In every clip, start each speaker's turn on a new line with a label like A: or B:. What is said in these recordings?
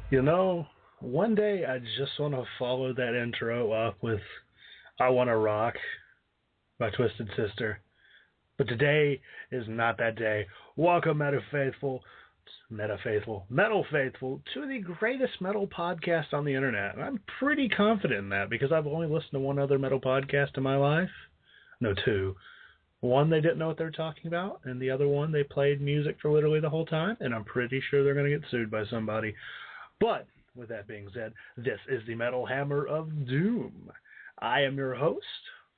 A: You know, one day I just want to follow that intro up with I Wanna Rock by Twisted Sister. But today is not that day. Welcome, Metal Faithful, to the greatest metal podcast on the internet. And I'm pretty confident in that because I've only listened to one other metal podcast in my life. No, two. One, they didn't know what they were talking about, and the other one, they played music for literally the whole time, and I'm pretty sure they're going to get sued by somebody. But, with that being said, this is the Metal Hammer of Doom. I am your host,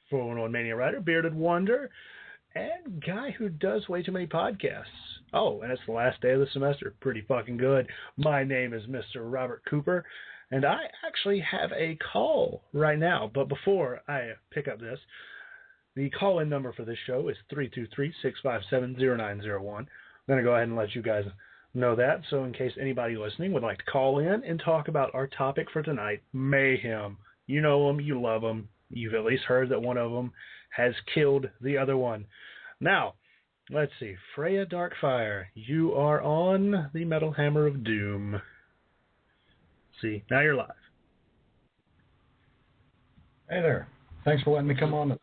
A: 411 Mania Rider, Bearded Wonder, and guy who does way too many podcasts. Oh, and it's the last day of the semester. Pretty fucking good. My name is Mr. Robert Cooper, and I actually have a call right now. But before I pick up this, the call-in number for this show is 323-657-0901. I'm going to go ahead and let you guys know that, so in case anybody listening would like to call in and talk about our topic for tonight, Mayhem. You know them, you love them, you've at least heard that one of them has killed the other one. Now, let's see, Freya Darkfire, you are on the Metal Hammer of Doom. See, now you're live.
B: Hey there, thanks for letting me come on.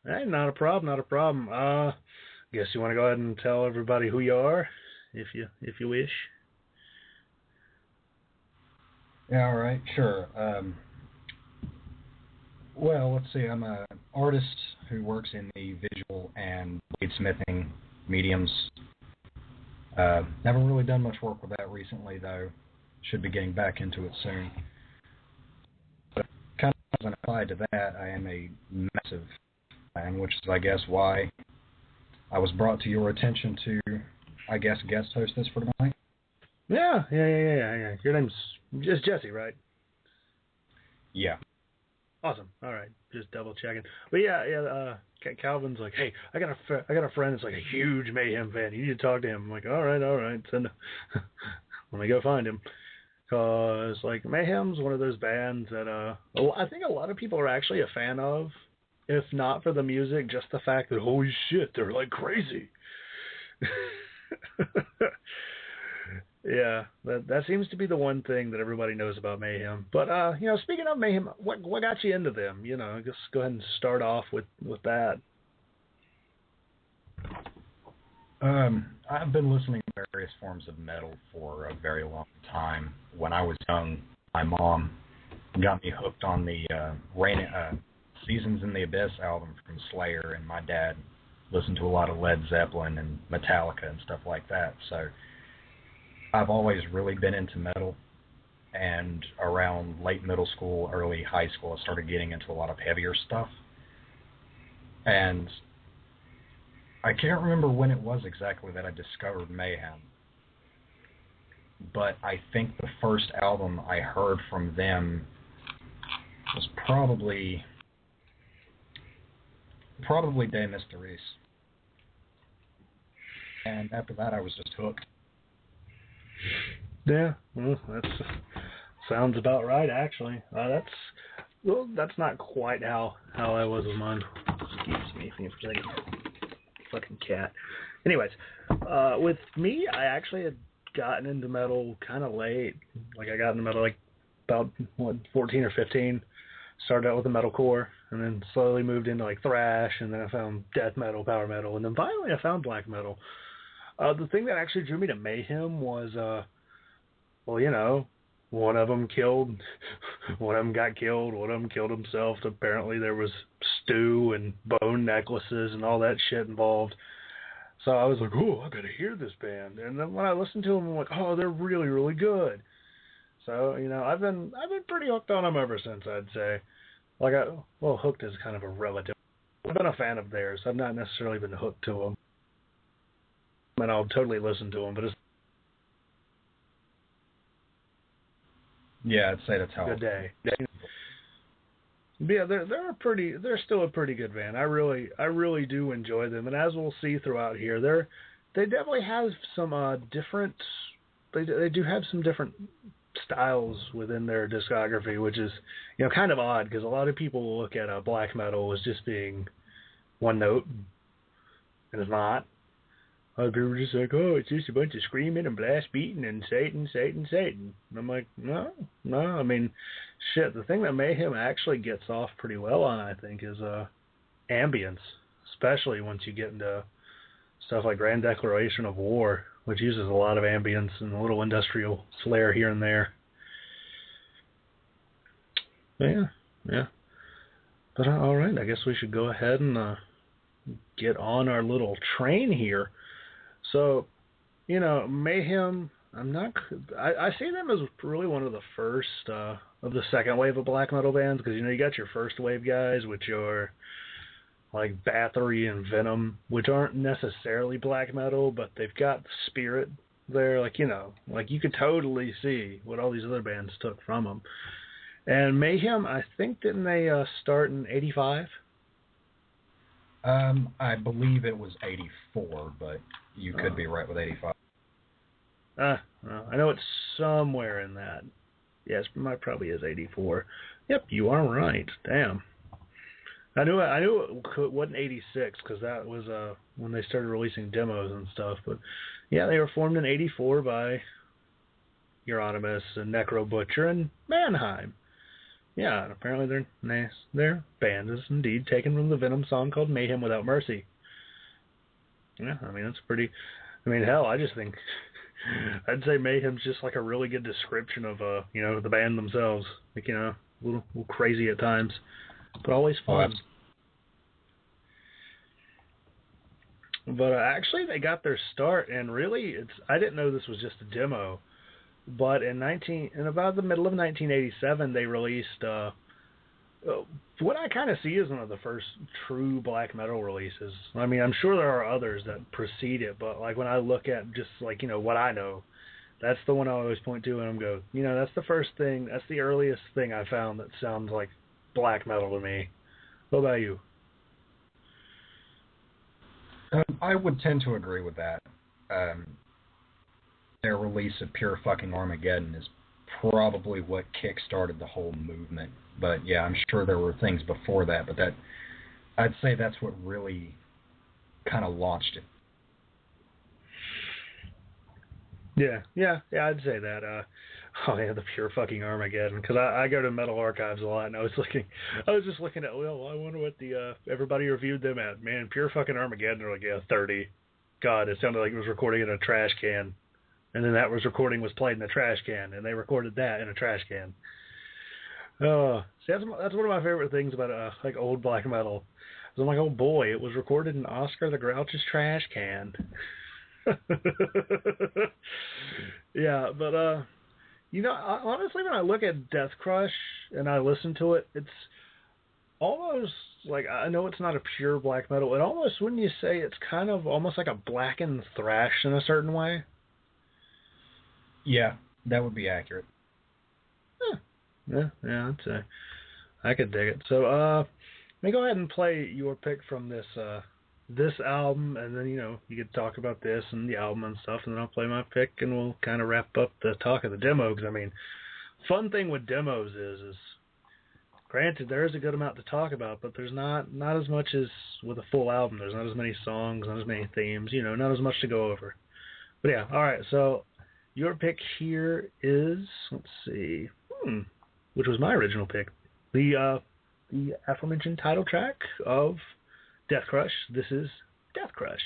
A: Hey, not a problem. Guess you want to go ahead and tell everybody who you are? If you wish.
B: Yeah, all right, sure. Well, let's see. I'm an artist who works in the visual and bladesmithing mediums. Haven't really done much work with that recently, though. Should be getting back into it soon. But kind of as an aside to that, I am a massive fan, which is, I guess, why I was brought to your attention to, I guess, guest host this for tonight.
A: Yeah. Your name's just Jesse, right?
B: Yeah.
A: Awesome. All right, just double checking. But yeah. Calvin's like, hey, I got a friend that's like a huge Mayhem fan. You need to talk to him. I'm like, all right. Send him. Let me go find him. Cause like Mayhem's one of those bands that I think a lot of people are actually a fan of, if not for the music, just the fact that holy shit, they're like crazy. Yeah, that seems to be the one thing that everybody knows about Mayhem. But speaking of Mayhem, what got you into them? Just go ahead and start off with that.
B: I've been listening to various forms of metal for a very long time. When I was young, my mom got me hooked on the Seasons in the Abyss album from Slayer, and my dad listened to a lot of Led Zeppelin and Metallica and stuff like that. So I've always really been into metal, and around late middle school, early high school, I started getting into a lot of heavier stuff. And I can't remember when it was exactly that I discovered Mayhem, but I think the first album I heard from them was probably De Mysteries. And after that, I was just hooked.
A: Yeah, well, that sounds about right, actually. That's not quite how I was with mine. Excuse me for a second. Fucking cat. Anyways, with me, I actually had gotten into metal kind of late. Like, I got into metal like about 14 or 15. Started out with the metalcore, and then slowly moved into like thrash, and then I found death metal, power metal, and then finally I found black metal. The thing that actually drew me to Mayhem was, one of them got killed, one of them killed himself. Apparently there was stew and bone necklaces and all that shit involved. So I was like, oh, I gotta hear this band. And then when I listened to them, I'm like, oh, they're really, really good. So, I've been pretty hooked on them ever since, I'd say. Hooked is kind of a relative. I've been a fan of theirs. I've not necessarily been hooked to them. And I'll totally listen to them, but it's
B: yeah, I'd say that's how.
A: a good day. Yeah, they're still a pretty good band. I really do enjoy them, and as we'll see throughout here, they definitely have some different. They do have some different styles within their discography, which is kind of odd because a lot of people will look at black metal as just being one note, and it's not. Other people are just like, oh, it's just a bunch of screaming and blast beating and Satan, Satan, Satan. And I'm like, no. I mean, shit, the thing that Mayhem actually gets off pretty well on, I think, is ambience, especially once you get into stuff like Grand Declaration of War, which uses a lot of ambience and a little industrial flair here and there. Yeah. But all right, I guess we should go ahead and get on our little train here. So, Mayhem, I see them as really one of the first of the second wave of black metal bands, because, you got your first wave guys, which are like Bathory and Venom, which aren't necessarily black metal, but they've got the spirit there. Like you could totally see what all these other bands took from them. And Mayhem, I think, didn't they start in 85?
B: I believe it was 84, but you could be right with 85.
A: I know it's somewhere in that. Yes, it probably is 84. Yep, you are right. Damn. I knew it wasn't 86 because that was when they started releasing demos and stuff. But yeah, they were formed in 84 by Euronymous and Necro Butcher and Mannheim. Yeah, and apparently their band is indeed taken from the Venom song called Mayhem Without Mercy. Yeah, I mean, that's pretty... I mean, hell, I just think... I'd say Mayhem's just like a really good description of, the band themselves. Like, a little crazy at times, but always fun. But actually, they got their start, and really, I didn't know this was just a demo. But in about the middle of 1987, they released what I kind of see as one of the first true black metal releases. I mean, I'm sure there are others that precede it, but like when I look at just like what I know, that's the one I always point to, and I'm go, that's the first thing, that's the earliest thing I found that sounds like black metal to me. What about you?
B: I would tend to agree with that. Their release of Pure Fucking Armageddon is probably what kick-started the whole movement. But yeah, I'm sure there were things before that, but I'd say that's what really kind of launched it. Yeah, I'd say that. The Pure Fucking Armageddon, because I go to Metal Archives a lot, and I was just looking at, I wonder what everybody reviewed them at. Man, Pure Fucking Armageddon are like 30. God, it sounded like it was recording in a trash can. And then that recording was played in a trash can, and they recorded that in a trash can. See, that's one of my favorite things about like old black metal. I'm like, oh boy, it was recorded in Oscar the Grouch's trash can. Yeah, but honestly, when I look at Death Crush and I listen to it, it's almost like, I know it's not a pure black metal. It almost, wouldn't you say, it's kind of almost like a blackened thrash in a certain way? Yeah, that would be accurate.
A: Yeah, I'd say. I could dig it. So, let me go ahead and play your pick from this album, and then, you could talk about this and the album and stuff, and then I'll play my pick, and we'll kind of wrap up the talk of the demo, because, I mean, fun thing with demos is granted, there is a good amount to talk about, but there's not as much as with a full album. There's not as many songs, not as many themes, not as much to go over. But yeah, all right, so your pick here is, let's see, which was my original pick, the aforementioned title track of Death Crush. This is Death Crush.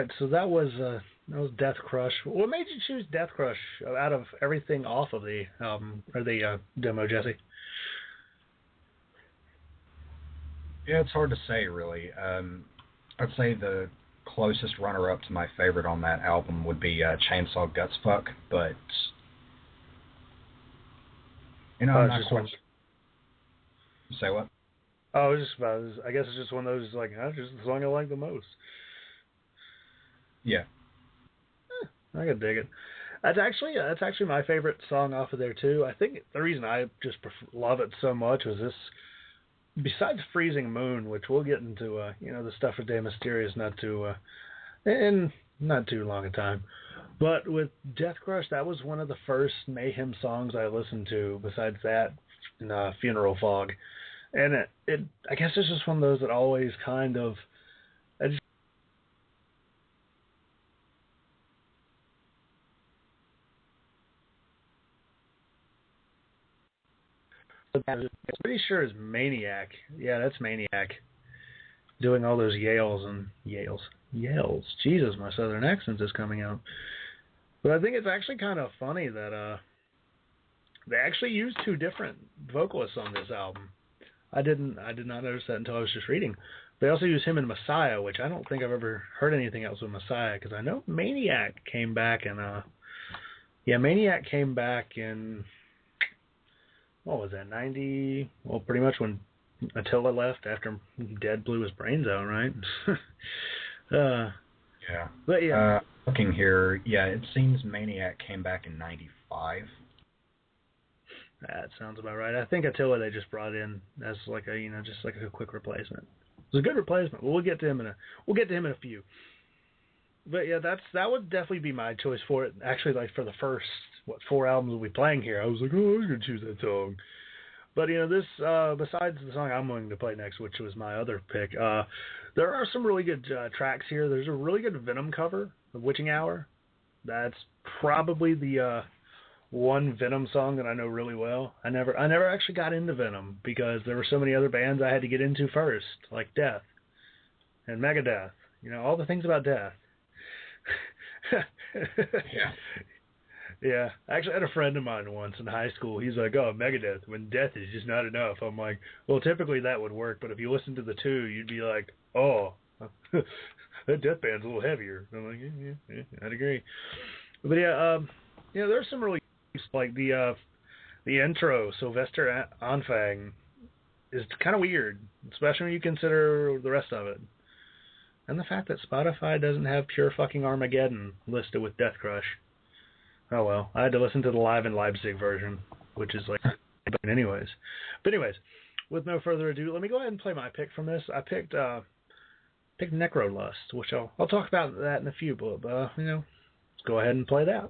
A: right, so that was Death Crush. What made you choose Death Crush out of everything off of the album or the demo, Jesse?
B: Yeah, it's hard to say, really. I'd say the closest runner-up to my favorite on that album would be Chainsaw Gutsfuck, but I'm not quite. Say what?
A: Oh, I guess it's just one of those like that's just the song I like the most.
B: Yeah.
A: I could dig it. That's actually my favorite song off of there too. I think the reason I just love it so much was this. Besides Freezing Moon, which we'll get into, the stuff with De Mysterious in not too long a time. But with Death Crush, that was one of the first Mayhem songs I listened to. Besides that, Funeral Fog, and I guess it's just one of those that always kind of. I'm pretty sure it's Maniac. Yeah, that's Maniac. Doing all those yells. Jesus, my southern accent is coming out. But I think it's actually kind of funny that they actually used two different vocalists on this album. I did not notice that until I was just reading. They also used him in Messiah, which I don't think I've ever heard anything else with Messiah, because I know Maniac came back and Maniac came back in. What was that, 90? Well, pretty much when Attila left after Dead blew his brains out, right?
B: Yeah.
A: But yeah.
B: Looking here, yeah, it seems Maniac came back in 95.
A: That sounds about right. I think Attila they just brought in as like a, just like a quick replacement. It was a good replacement. We'll get to him in a few. But yeah, that would definitely be my choice for it. Actually, like for the first 4 albums we'll be playing here, I was like, oh, I was gonna choose that song. But this besides the song I'm going to play next, which was my other pick, there are some really good tracks here. There's a really good Venom cover, The Witching Hour. That's probably the one Venom song that I know really well. I never actually got into Venom because there were so many other bands I had to get into first, like Death and Megadeth. All the things about Death.
B: Yeah.
A: Yeah. I actually had a friend of mine once in high school. He's like, oh, Megadeth, when Death is just not enough. I'm like, well, typically that would work, but if you listen to the two, you'd be like, oh, that Death band's a little heavier. I'm like, yeah, I'd agree. But yeah, there's some really, like the intro, Sylvester Anfang, is kind of weird, especially when you consider the rest of it. And the fact that Spotify doesn't have Pure Fucking Armageddon listed with Death Crush. Oh well, I had to listen to the Live in Leipzig version, which is like, anyways. But anyways, with no further ado, let me go ahead and play my pick from this. I picked Necrolust, which I'll talk about that in a few, but let's go ahead and play that.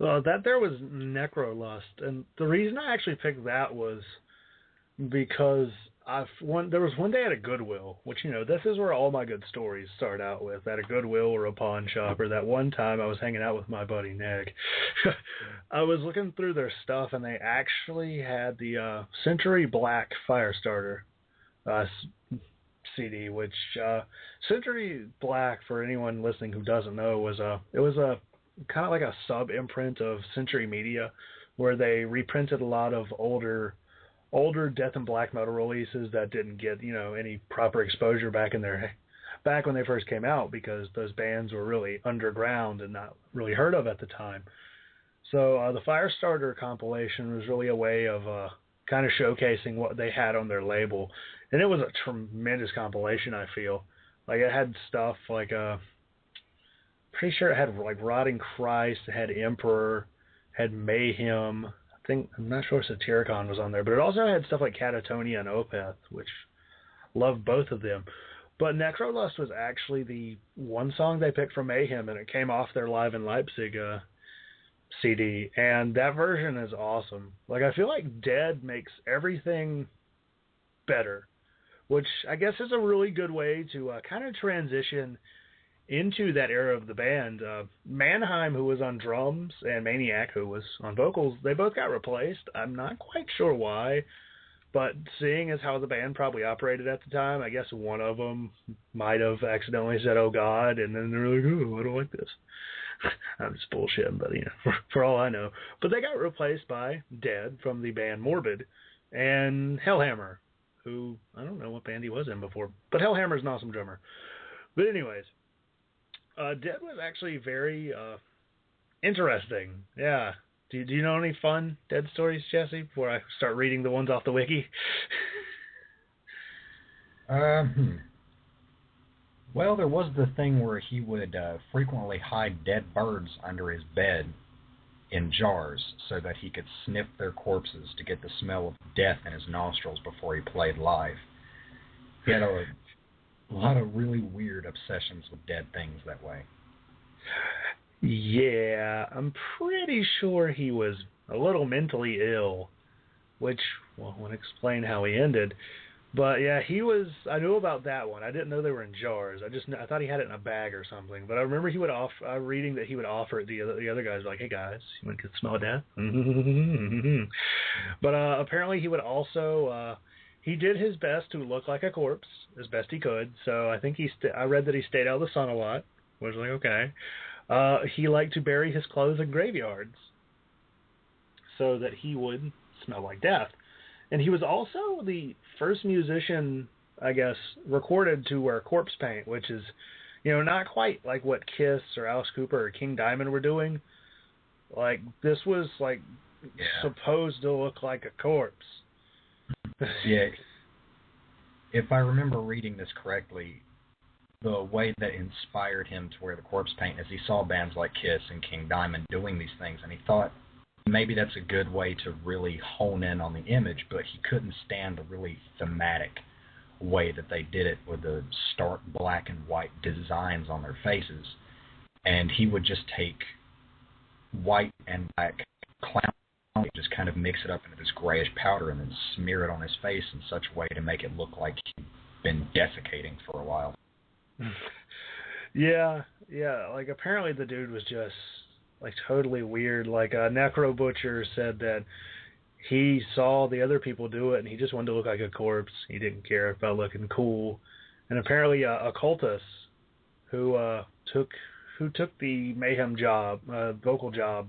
A: That there was Necrolust, and the reason I actually picked that was because there was one day at a Goodwill, which, this is where all my good stories start out with, at a Goodwill or a pawn shop, or that one time I was hanging out with my buddy Nick. I was looking through their stuff, and they actually had the Century Black Firestarter CD, which Century Black, for anyone listening who doesn't know, was a kind of like a sub-imprint of Century Media, where they reprinted a lot of older death and black metal releases that didn't get, any proper exposure back when they first came out, because those bands were really underground and not really heard of at the time. So the Firestarter compilation was really a way of kind of showcasing what they had on their label, and it was a tremendous compilation, I feel. Like, it had stuff like pretty sure it had like Rotting Christ, it had Emperor, had Mayhem. I'm not sure Satyricon was on there, but it also had stuff like Catatonia and Opeth, which loved both of them. But Necrolust was actually the one song they picked from Mayhem, and it came off their Live in Leipzig CD, and that version is awesome. Like, I feel like Dead makes everything better, which I guess is a really good way to kind of transition into that era of the band. Mannheim, who was on drums, and Maniac, who was on vocals, they both got replaced. I'm not quite sure why, but seeing as how the band probably operated at the time, I guess one of them might have accidentally said, "Oh God," and then they're like, "Oh, I don't like this." I'm just bullshitting, but for all I know. But they got replaced by Dead from the band Morbid, and Hellhammer, who, I don't know what band he was in before, but Hellhammer's an awesome drummer. But anyways, Dead was actually very interesting. Yeah. Do you know any fun Dead stories, Jesse, before I start reading the ones off the wiki?
B: Well, there was the thing where he would frequently hide dead birds under his bed in jars so that he could sniff their corpses to get the smell of death in his nostrils before he played live. He had a lot of really weird obsessions with dead things that way.
A: Yeah, I'm pretty sure he was a little mentally ill, which won't explain how he ended. But yeah, I knew about that one. I didn't know they were in jars. I thought he had it in a bag or something. But I remember he would reading that he would offer it to the other guys, like, "Hey guys, you want to get the smell of death?" But apparently he would also he did his best to look like a corpse as best he could. So I think I read that he stayed out of the sun a lot. I was like, okay. He liked to bury his clothes in graveyards so that he would smell like death. And he was also the first musician, I guess, recorded to wear corpse paint, which is, not quite like what Kiss or Alice Cooper or King Diamond were doing. Like, this was, supposed to look like a corpse.
B: Yeah. If I remember reading this correctly, the way that inspired him to wear the corpse paint is he saw bands like Kiss and King Diamond doing these things, and he thought maybe that's a good way to really hone in on the image, but he couldn't stand the really thematic way that they did it with the stark black and white designs on their faces. And he would just take white and black clown, just kind of mix it up into this grayish powder and then smear it on his face in such a way to make it look like he'd been desiccating for a while.
A: Yeah, like, apparently the dude was just totally weird. Like, Necro Butcher said that he saw the other people do it and he just wanted to look like a corpse. He didn't care about looking cool. And apparently Occultus, who took the Mayhem job, vocal job,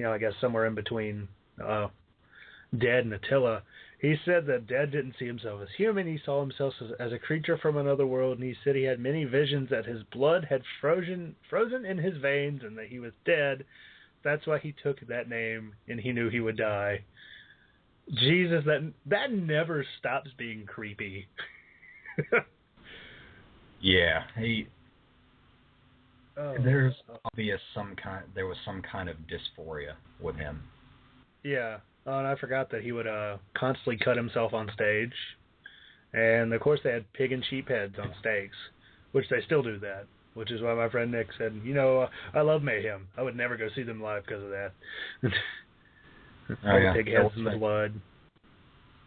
A: I guess somewhere in between Dead and Attila, he said that Dead didn't see himself as human. He saw himself as a creature from another world, and he said he had many visions that his blood had frozen in his veins and that he was dead. That's why he took that name, and he knew he would die. Jesus, that never stops being creepy.
B: Yeah, there was some kind of dysphoria with him.
A: Yeah. And I forgot that he would constantly cut himself on stage. And, of course, they had pig and sheep heads on stakes, which they still do that, which is why my friend Nick said, I love Mayhem. I would never go see them live because of that. Pig heads in the blood.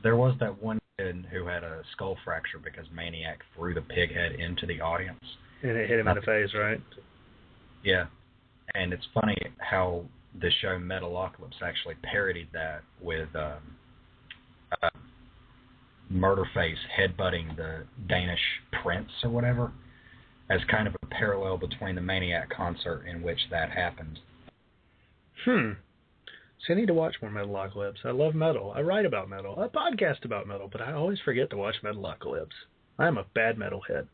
B: There was that one kid who had a skull fracture because Maniac threw the pig head into the audience.
A: And it hit him in the face, right?
B: Yeah. And it's funny how the show Metalocalypse actually parodied that with Murderface headbutting the Danish prince or whatever as kind of a parallel between the Maniac concert in which that happened.
A: See, I need to watch more Metalocalypse. I love metal. I write about metal. I podcast about metal, but I always forget to watch Metalocalypse. I'm a bad metalhead.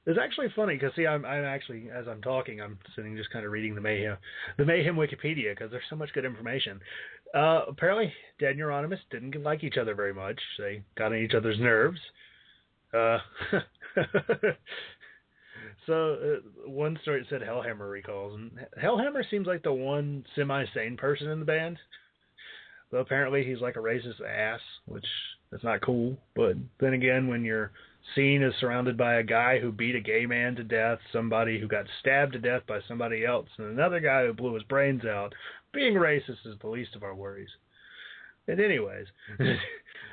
A: It's actually funny because, see, I'm actually, as I'm talking, I'm sitting just kind of reading the Mayhem Wikipedia because there's so much good information. Apparently, Dead and Euronymous didn't like each other very much. They got on each other's nerves. So one story it said Hellhammer recalls, and Hellhammer seems like the one semi-sane person in the band. Though apparently he's like a racist ass, which is not cool. But then again, when your scene is surrounded by a guy who beat a gay man to death, somebody who got stabbed to death by somebody else, and another guy who blew his brains out, being racist is the least of our worries. And anyways,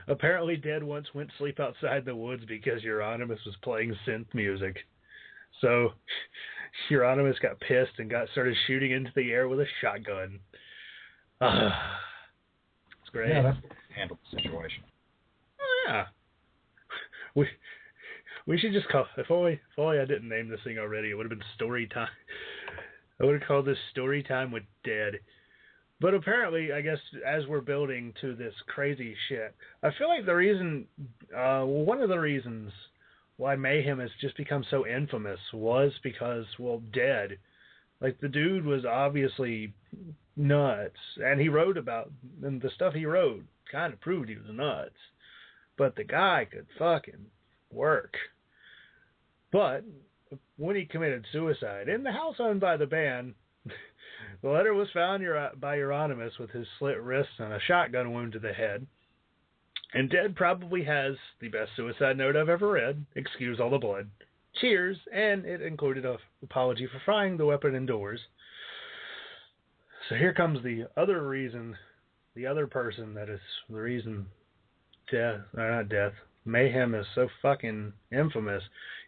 A: apparently Dead once went to sleep outside the woods because Euronymous was playing synth music. So Euronymous got pissed and started shooting into the air with a shotgun. It's great.
B: Yeah, that's handled the situation.
A: Oh, yeah. We should just call, if only I didn't name this thing already, it would have been Story Time. I would have called this Story Time with Dead. But apparently, I guess, as we're building to this crazy shit, I feel like the reason, one of the reasons why Mayhem has just become so infamous was because, Dead. Like, the dude was obviously nuts, and and the stuff he wrote kind of proved he was nuts. But the guy could fucking work. But when he committed suicide, in the house owned by the band, the letter was found by Euronymous with his slit wrists and a shotgun wound to the head. And Dead probably has the best suicide note I've ever read. Excuse all the blood. Cheers. And it included an apology for frying the weapon indoors. So here comes the other reason, the other person that is the reason Mayhem is so fucking infamous.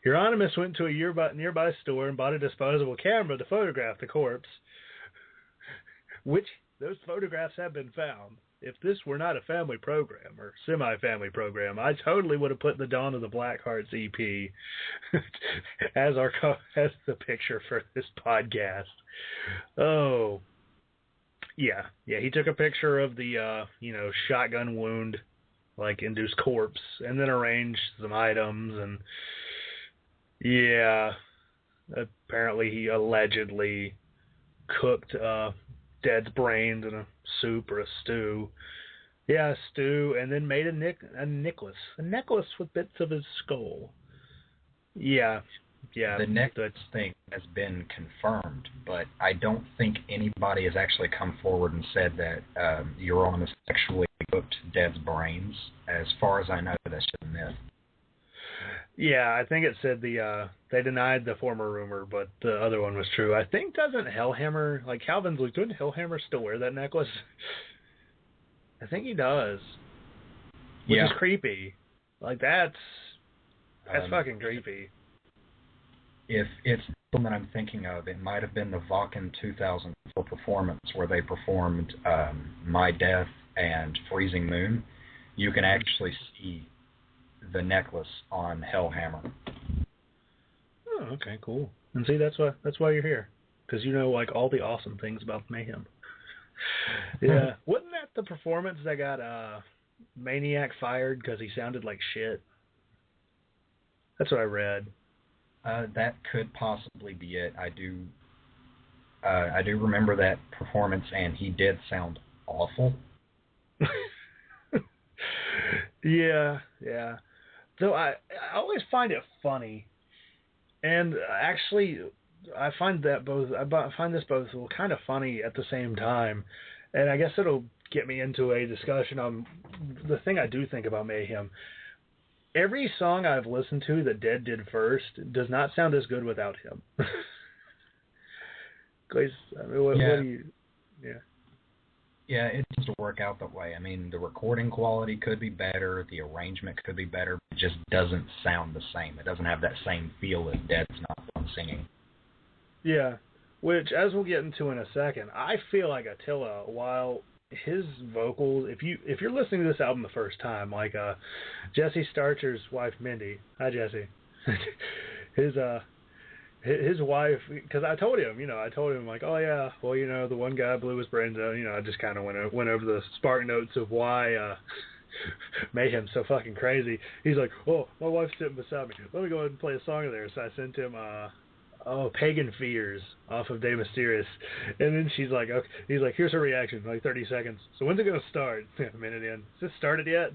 A: Euronymous went to a nearby store and bought a disposable camera to photograph the corpse, which those photographs have been found. If this were not a family program or semi-family program, I totally would have put the Dawn of the Blackhearts EP as the picture for this podcast. Oh, yeah. He took a picture of the shotgun wound, like induced corpse, and then arranged some items, and yeah, apparently he allegedly cooked Dead's brains in a soup or a stew. Yeah, a stew, and then made a necklace with bits of his skull. Yeah.
B: The necklace thing has been confirmed, but I don't think anybody has actually come forward and said that Euronymous actually cooked Dead's brains. As far as I know, that's just a myth.
A: Yeah, I think it said they denied the former rumor, but the other one was true. I think doesn't Hellhammer, like Calvin's Luke, doesn't Hellhammer still wear that necklace? I think he does. Which is creepy. Like that's fucking creepy.
B: If it's the one that I'm thinking of, it might have been the Wacken 2004 performance where they performed My Death and Freezing Moon. You can actually see the necklace on Hellhammer.
A: Oh, okay, cool. And see, that's why you're here, because you know like all the awesome things about Mayhem. Yeah, wasn't that the performance that got Maniac fired because he sounded like shit? That's what I read.
B: That could possibly be it. I do remember that performance, and he did sound awful.
A: Yeah. Though I always find it funny, and actually I find this both kind of funny at the same time, and I guess it'll get me into a discussion on the thing I do think about Mayhem. every song I've listened to that Dead did first does not sound as good without him. What do you... Yeah.
B: Yeah, it tends to work out that way. I mean, the recording quality could be better, the arrangement could be better, it just doesn't sound the same. It doesn't have that same feel if Dead's not the one singing.
A: Yeah, which, as we'll get into in a second, I feel like Attila, while his vocals, if you're listening to this album the first time, like Jesse Starcher's wife, Mindy, hi Jesse, his wife, because I told him like, oh yeah, well, the one guy blew his brains out, I just kind of went over the spark notes of why Mayhem's so fucking crazy. He's like, oh, my wife's sitting beside me, let me go ahead and play a song of theirs. So I sent him Pagan Fears off of De Mysterious, and then he's like, here's her reaction, like 30 seconds. So when's it gonna start? A minute in. Is this started yet?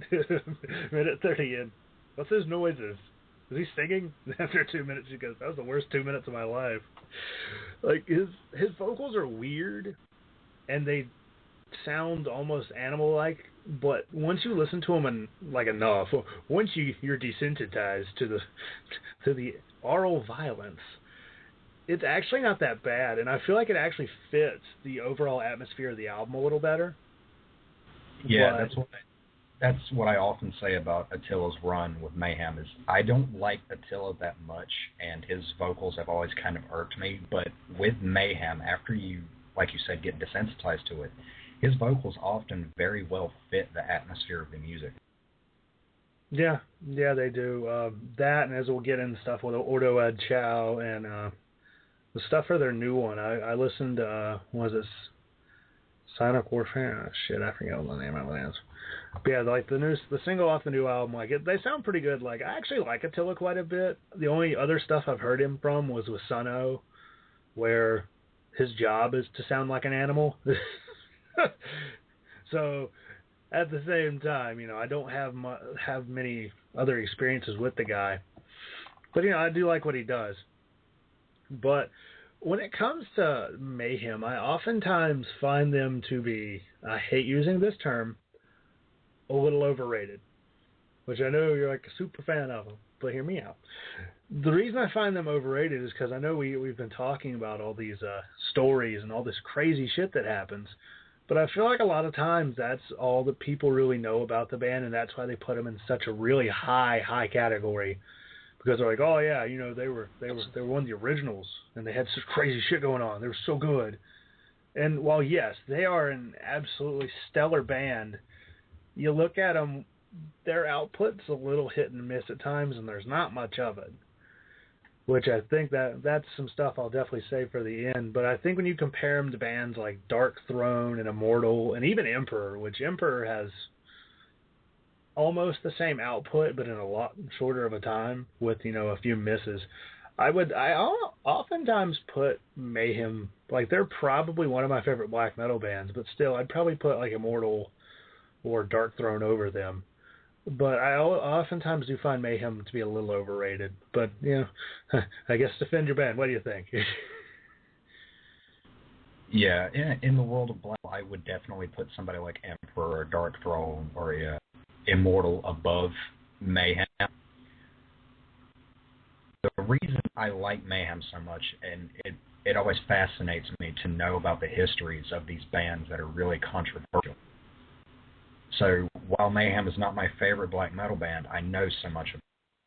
A: Minute 30 in. What's those noises? Is he singing? After 2 minutes, he goes, that was the worst 2 minutes of my life. Like, his vocals are weird, and they sound almost animal-like, but once you listen to them enough, once you're desensitized to the oral violence, it's actually not that bad, and I feel like it actually fits the overall atmosphere of the album a little better.
B: Yeah, that's what I often say about Attila's run with Mayhem is I don't like Attila that much, and his vocals have always kind of irked me. But with Mayhem, after you, like you said, get desensitized to it, his vocals often very well fit the atmosphere of the music. Yeah,
A: they do. That, and as we'll get into stuff with Ordo Ad Chow and the stuff for their new one, I listened to, was it Sonic Warfare? Oh, shit, I forget what the name of it is. But yeah, like the single off the new album, like they sound pretty good. Like I actually like Attila quite a bit. The only other stuff I've heard him from was with Sunno, where his job is to sound like an animal. So at the same time, I don't have many other experiences with the guy, but I do like what he does. But when it comes to Mayhem, I oftentimes find them to be, I hate using this term, a little overrated, which I know you're like a super fan of them, but hear me out. The reason I find them overrated is because I know we've been talking about all these stories and all this crazy shit that happens, but I feel like a lot of times that's all that people really know about the band, and that's why they put them in such a really high category, because they're like, oh yeah, they were one of the originals, and they had such crazy shit going on. They were so good. And while yes, they are an absolutely stellar band, you look at them, their output's a little hit and miss at times, and there's not much of it. Which I think that's some stuff I'll definitely save for the end. But I think when you compare them to bands like Dark Throne and Immortal, and even Emperor, which Emperor has almost the same output, but in a lot shorter of a time, with a few misses, I oftentimes put Mayhem, like they're probably one of my favorite black metal bands, but still I'd probably put like Immortal or Dark Throne over them. But I oftentimes do find Mayhem to be a little overrated. But, I guess defend your band. What do you think?
B: Yeah, in the world of black, I would definitely put somebody like Emperor or Dark Throne or Immortal above Mayhem. The reason I like Mayhem so much, and it always fascinates me to know about the histories of these bands that are really controversial. So while Mayhem is not my favorite black metal band, I know so much of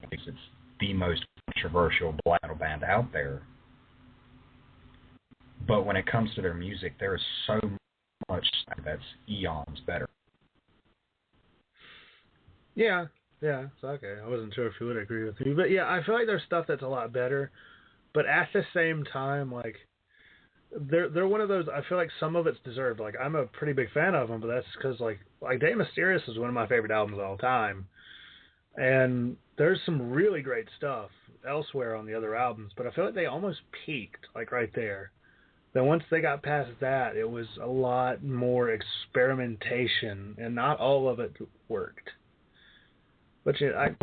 B: it because it's the most controversial black metal band out there. But when it comes to their music, there is so much that's eons better. Yeah, it's okay. I wasn't sure if you would agree with me. But yeah, I feel like there's stuff that's a lot better. But at the same time, like, they're one of those, I feel like some of it's deserved. Like, I'm a pretty big fan of them, but that's because, like De Mysterious is one of my favorite albums of all time. And there's some really great stuff elsewhere on the other albums, but I feel like they almost peaked, like, right there. Then once they got past that, it was a lot more experimentation, and not all of it worked. But I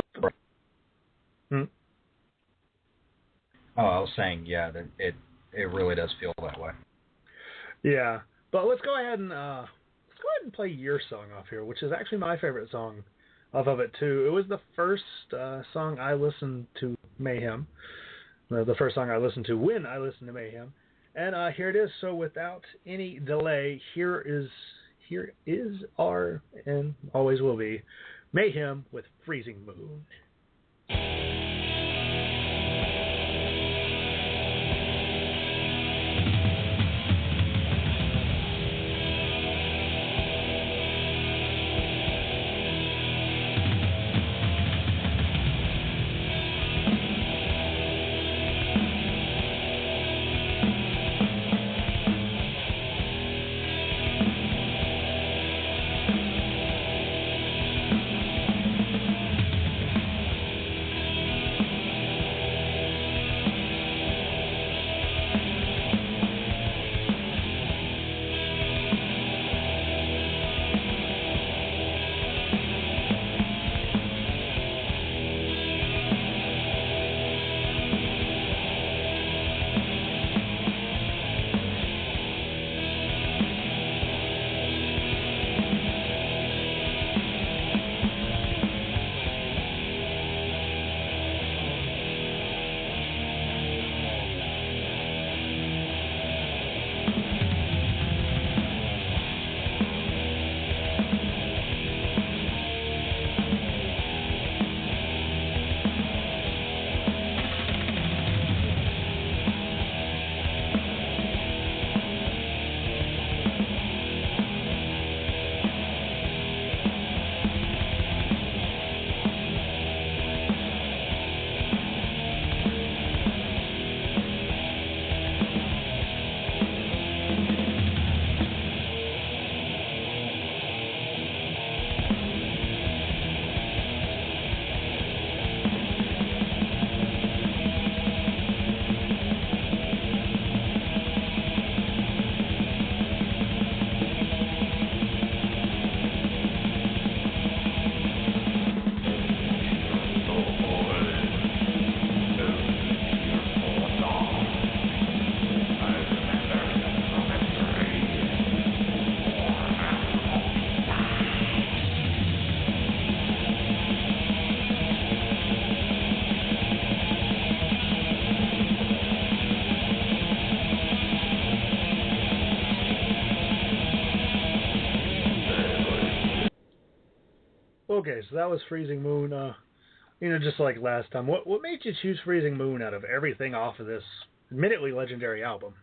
B: was saying, yeah, that it really does feel that way. Yeah, but let's go ahead and play your song off here, which is actually my favorite song
A: off of it too. It was the first song I listened to Mayhem. The first song I listened to when I listened to Mayhem. And here it is. So without any delay, here is our, and always will be, Mayhem with Freezing Moon. Okay, so that was Freezing Moon. Just like last time. What made you choose Freezing Moon out of everything off of this admittedly legendary album?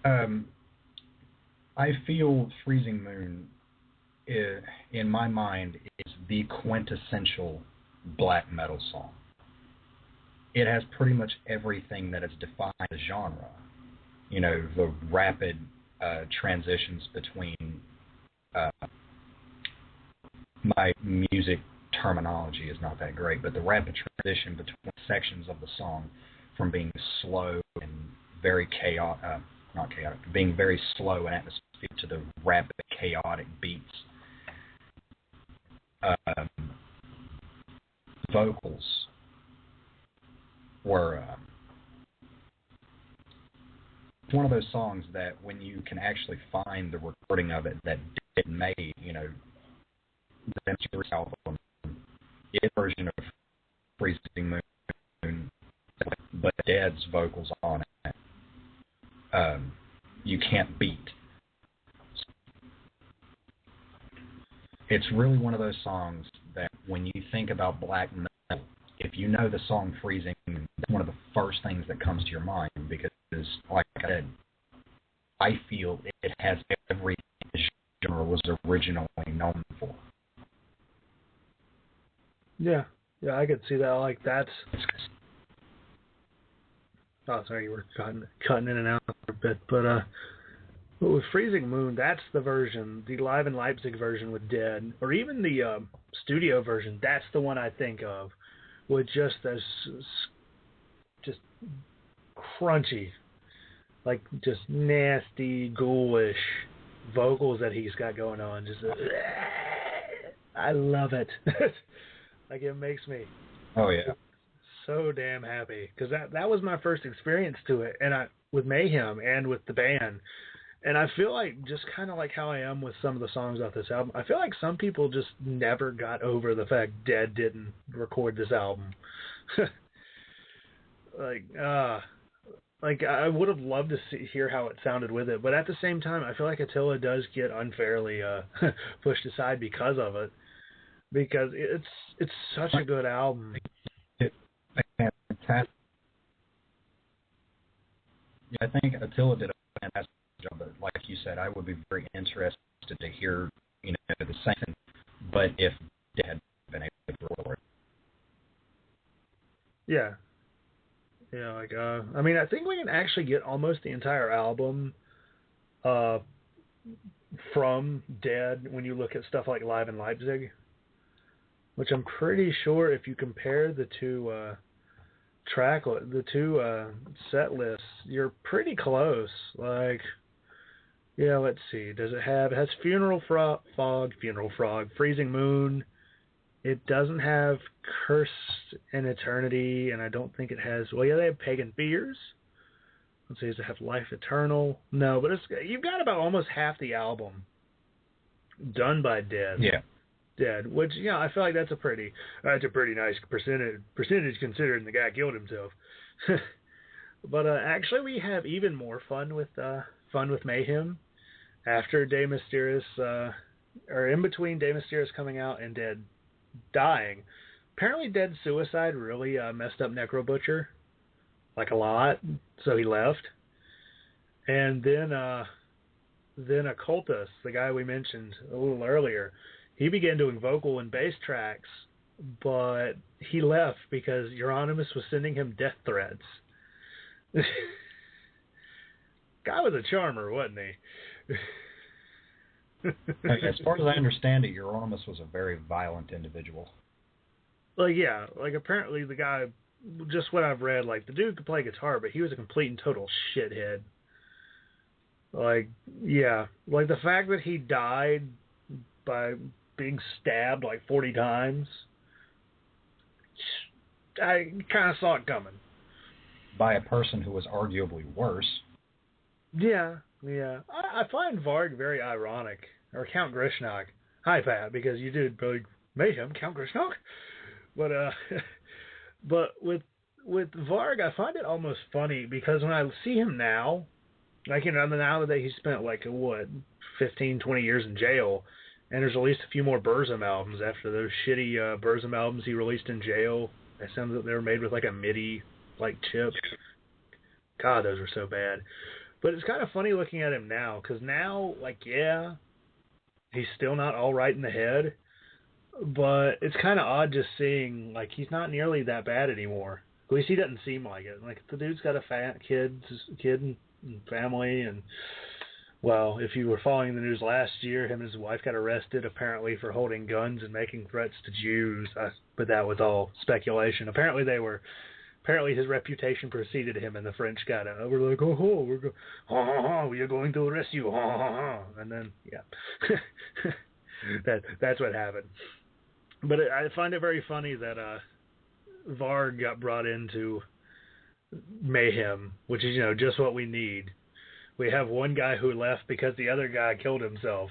B: I feel Freezing Moon, in my mind, is the quintessential black metal song. It has pretty much everything that has defined the genre. The rapid transitions between my music terminology is not that great, but the rapid transition between sections of the song from being slow and very being very slow and atmospheric to the rapid, chaotic beats. Vocals were one of those songs that when you can actually find the recording of it that Dead made, the Notorious album, its version of Freezing Moon, but Dead's vocals on it, you can't beat. It's really one of those songs that when you think about black metal, if you know the song Freezing Moon, that's one of the first things that comes to your mind, because, like I said, I feel it has everything the genre was originally known for.
A: Yeah, I could see that. Like that's. Oh, sorry, you were cutting in and out a bit, but with Freezing Moon, that's the version, the Live in Leipzig version with Dead, or even the studio version. That's the one I think of, with just crunchy, like just nasty, ghoulish vocals that he's got going on. I love it. Like, it makes me so damn happy, because that was my first experience to it, and with Mayhem and with the band, And I feel like, just kind of like how I am with some of the songs off this album, I feel like some people just never got over the fact Dead didn't record this album. Like I would have loved to hear how it sounded with it, but at the same time, I feel like Attila does get unfairly pushed aside because of it, because it's such a good album.
B: Fantastic. Yeah, I think Attila did a fantastic job, but like you said, I would be very interested to hear, the same, but if they had been able to record it.
A: Yeah. Yeah, like, I mean, I think we can actually get almost the entire album from Dead when you look at stuff like Live in Leipzig, which I'm pretty sure if you compare the two set lists, you're pretty close. Like, yeah, let's see. It has Funeral Fog, Freezing Moon. It doesn't have Cursed in Eternity, and I don't think it has... Well, yeah, they have Pagan Fears. Let's see, does it have Life Eternal? No, but you've got about almost half the album done by Dead.
B: Yeah.
A: Dead, which, I feel like that's a pretty nice percentage considering the guy killed himself. But actually, we have even more fun with Mayhem after De Mysterious, or in between De Mysterious coming out and Dead dying. Apparently Dead's suicide really messed up Necro Butcher, like a lot, so he left. And then Occultus, the guy we mentioned a little earlier, he began doing vocal and bass tracks, but he left because Euronymous was sending him death threats. Guy was a charmer, wasn't he?
B: As far as I understand it, Euronymous was a very violent individual.
A: Like, yeah, like apparently the guy, just what I've read, like the dude could play guitar, but he was a complete and total shithead. Like, yeah, like the fact that he died by being stabbed like 40 times, I kind of saw it coming.
B: By a person who was arguably worse.
A: Yeah. I find Varg very ironic, or Count Grishnackh. Hi, Pat, because you did really Mayhem, Count Grishnackh. But with Varg, I find it almost funny because when I see him now, like, now that he spent 15, 20 years in jail, and there's released a few more Burzum albums after those shitty Burzum albums he released in jail. It sounds like they were made with a MIDI chip. God, those were so bad. But it's kind of funny looking at him now, because now, yeah, he's still not all right in the head, but it's kind of odd just seeing, he's not nearly that bad anymore. At least he doesn't seem like it. The dude's got a kid and family, and, well, if you were following the news last year, him and his wife got arrested, apparently, for holding guns and making threats to Jews, but that was all speculation. Apparently his reputation preceded him, and the French got it. We're like, we are going to arrest you, and then, yeah, that's what happened. But I find it very funny that Varg got brought into Mayhem, which is, just what we need. We have one guy who left because the other guy killed himself,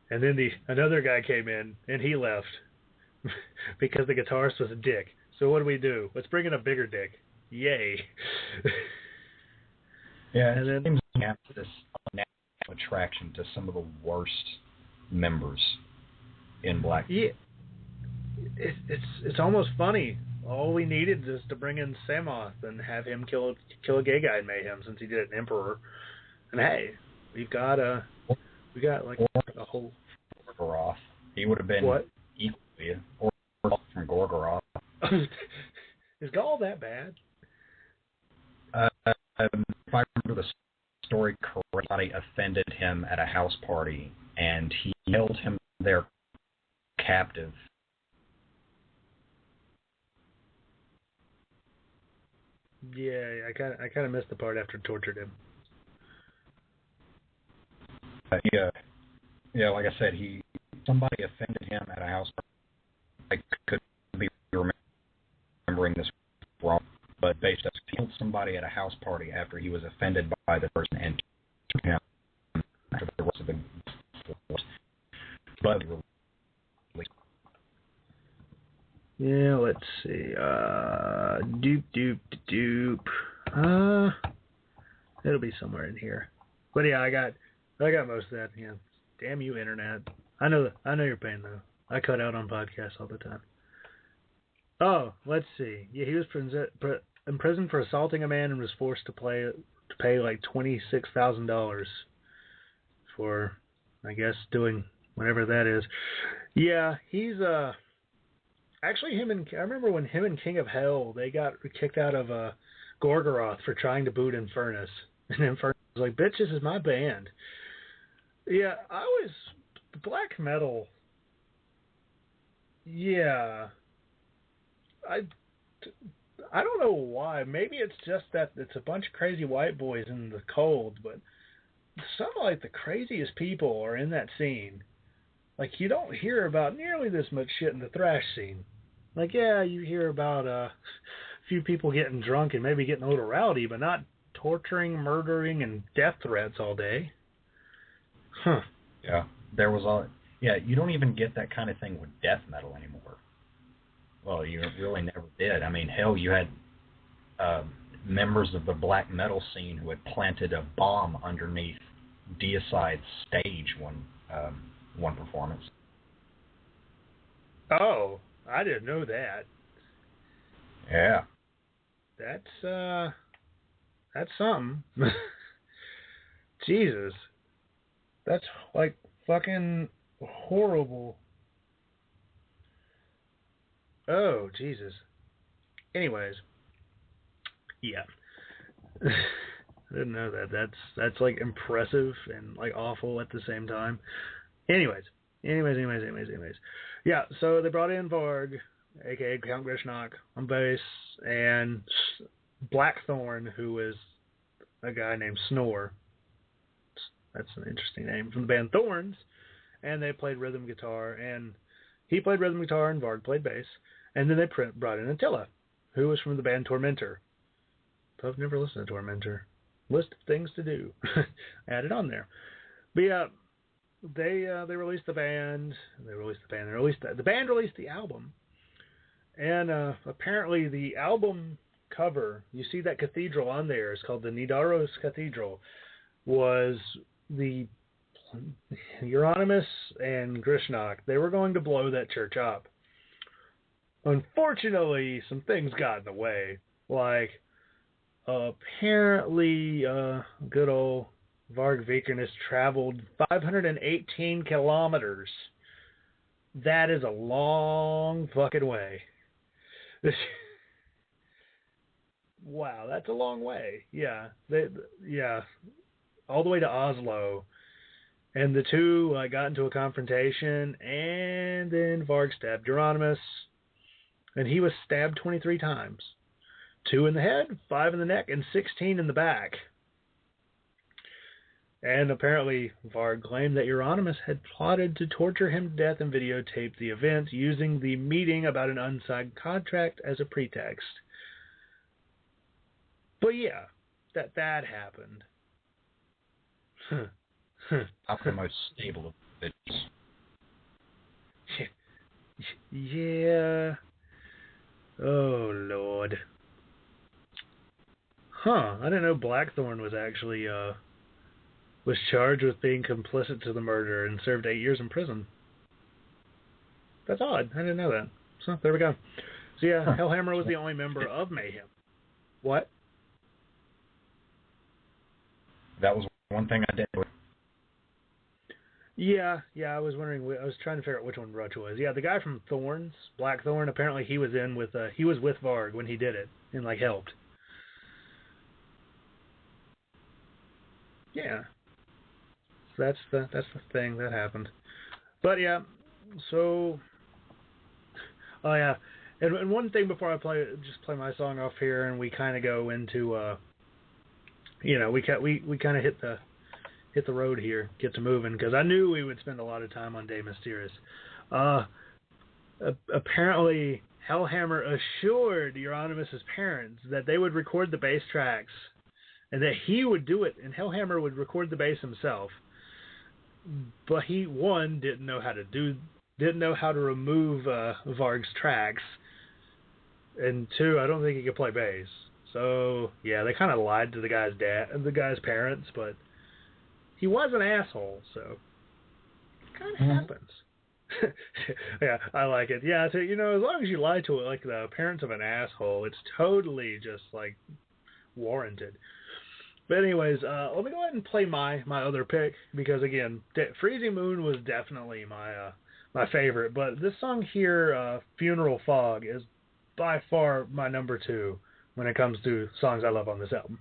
A: and then another guy came in and he left because the guitarist was a dick. So what do? Let's bring in a bigger dick. Yay.
B: Yeah, and then we have this unnatural attraction to some of the worst members in Black.
A: Yeah, it's almost funny. All we needed is to bring in Samoth and have him kill a gay guy in Mayhem, since he did it in Emperor. And hey, we got a whole
B: Gorgoroth. He would have been equally or from Gorgoroth.
A: Is Gaul that bad?
B: If I remember the story correctly, somebody offended him at a house party, and he held him there captive.
A: Yeah, I kind of missed the part after tortured him.
B: Yeah, like I said, somebody offended him at a house party. I could be remembering this wrong, but based on he killed somebody at a house party after he was offended by the person and tortured him But
A: yeah, let's see. It'll be somewhere in here. But yeah, I got most of that. Yeah. Damn you, internet. I know your pain though. I cut out on podcasts all the time. Oh, let's see. Yeah, he was imprisoned for assaulting a man and was forced to pay like $26,000 for, I guess, doing whatever that is. Yeah, he's actually I remember when him and King of Hell, they got kicked out of Gorgoroth for trying to boot Infernus, and Infernus was like, "Bitch, this is my band." Yeah, black metal. Yeah, I don't know why. Maybe it's just that it's a bunch of crazy white boys in the cold, but some of like the craziest people are in that scene. Like, you don't hear about nearly this much shit in the thrash scene. Like, yeah, you hear about a few people getting drunk and maybe getting a little rowdy, but not torturing, murdering, and death threats all day. Huh.
B: Yeah, you don't even get that kind of thing with death metal anymore. Well, you really never did. I mean, hell, you had members of the black metal scene who had planted a bomb underneath Deicide's stage one performance.
A: Oh, I didn't know that.
B: Yeah.
A: That's something. Jesus. That's like fucking horrible. Oh, Jesus. Anyways. Yeah. I didn't know that. That's like impressive and like awful at the same time. Anyways. Yeah, so they brought in Varg, aka Count Grishnackh, on bass, and Blackthorn, who is a guy named Snore. That's an interesting name, from the band Thorns, and they played rhythm guitar, and he played rhythm guitar and Varg played bass, and then they brought in Attila, who was from the band Tormentor. I've never listened to Tormentor. List of things to do. Add it on there. But yeah, they released the band. The band released the album, and apparently the album cover, you see that cathedral on there, is called the Nidaros Cathedral, was the Euronymous and Grishnackh. They were going to blow that church up. Unfortunately, some things got in the way. Like, apparently, good old Varg Vikernes traveled 518 kilometers. That is a long fucking way. Wow, that's a long way. Yeah, all the way to Oslo, and the two got into a confrontation, and then Varg stabbed Euronymous, and he was stabbed 23 times. 2 in the head, 5 in the neck, and 16 in the back. And apparently, Varg claimed that Euronymous had plotted to torture him to death and videotape the event, using the meeting about an unsigned contract as a pretext. But yeah, that happened.
B: Not the most stable of bitches.
A: Yeah. Oh, Lord. Huh, I didn't know Blackthorn was actually, was charged with being complicit to the murder and served 8 years in prison. That's odd. I didn't know that. So, there we go. So yeah, Hellhammer was the only member of Mayhem. What?
B: That was one thing I did.
A: Yeah, I was wondering. I was trying to figure out which one Rutch was. Yeah, the guy from Thorns, Blackthorn. Apparently, he was with Varg when he did it and like helped. Yeah, so that's the thing that happened. But yeah, so oh yeah, and one thing before I play my song off here, and we kind of go into we kind of hit the road here, get to moving, because I knew we would spend a lot of time on De Mysteriis. Apparently, Hellhammer assured Euronymous' parents that they would record the bass tracks, and that he would do it, and Hellhammer would record the bass himself. but he, one, didn't know how to remove Varg's tracks, and two, I don't think he could play bass. So yeah, they kind of lied to the guy's parents, but he was an asshole, so it kind of happens. Yeah, I like it. Yeah, so, as long as you lie to it, like the parents of an asshole, it's totally just like warranted. But anyways, let me go ahead and play my other pick, because again, Freezing Moon was definitely my favorite. But this song here, Funeral Fog, is by far my number 2 when it comes to songs I love on this album.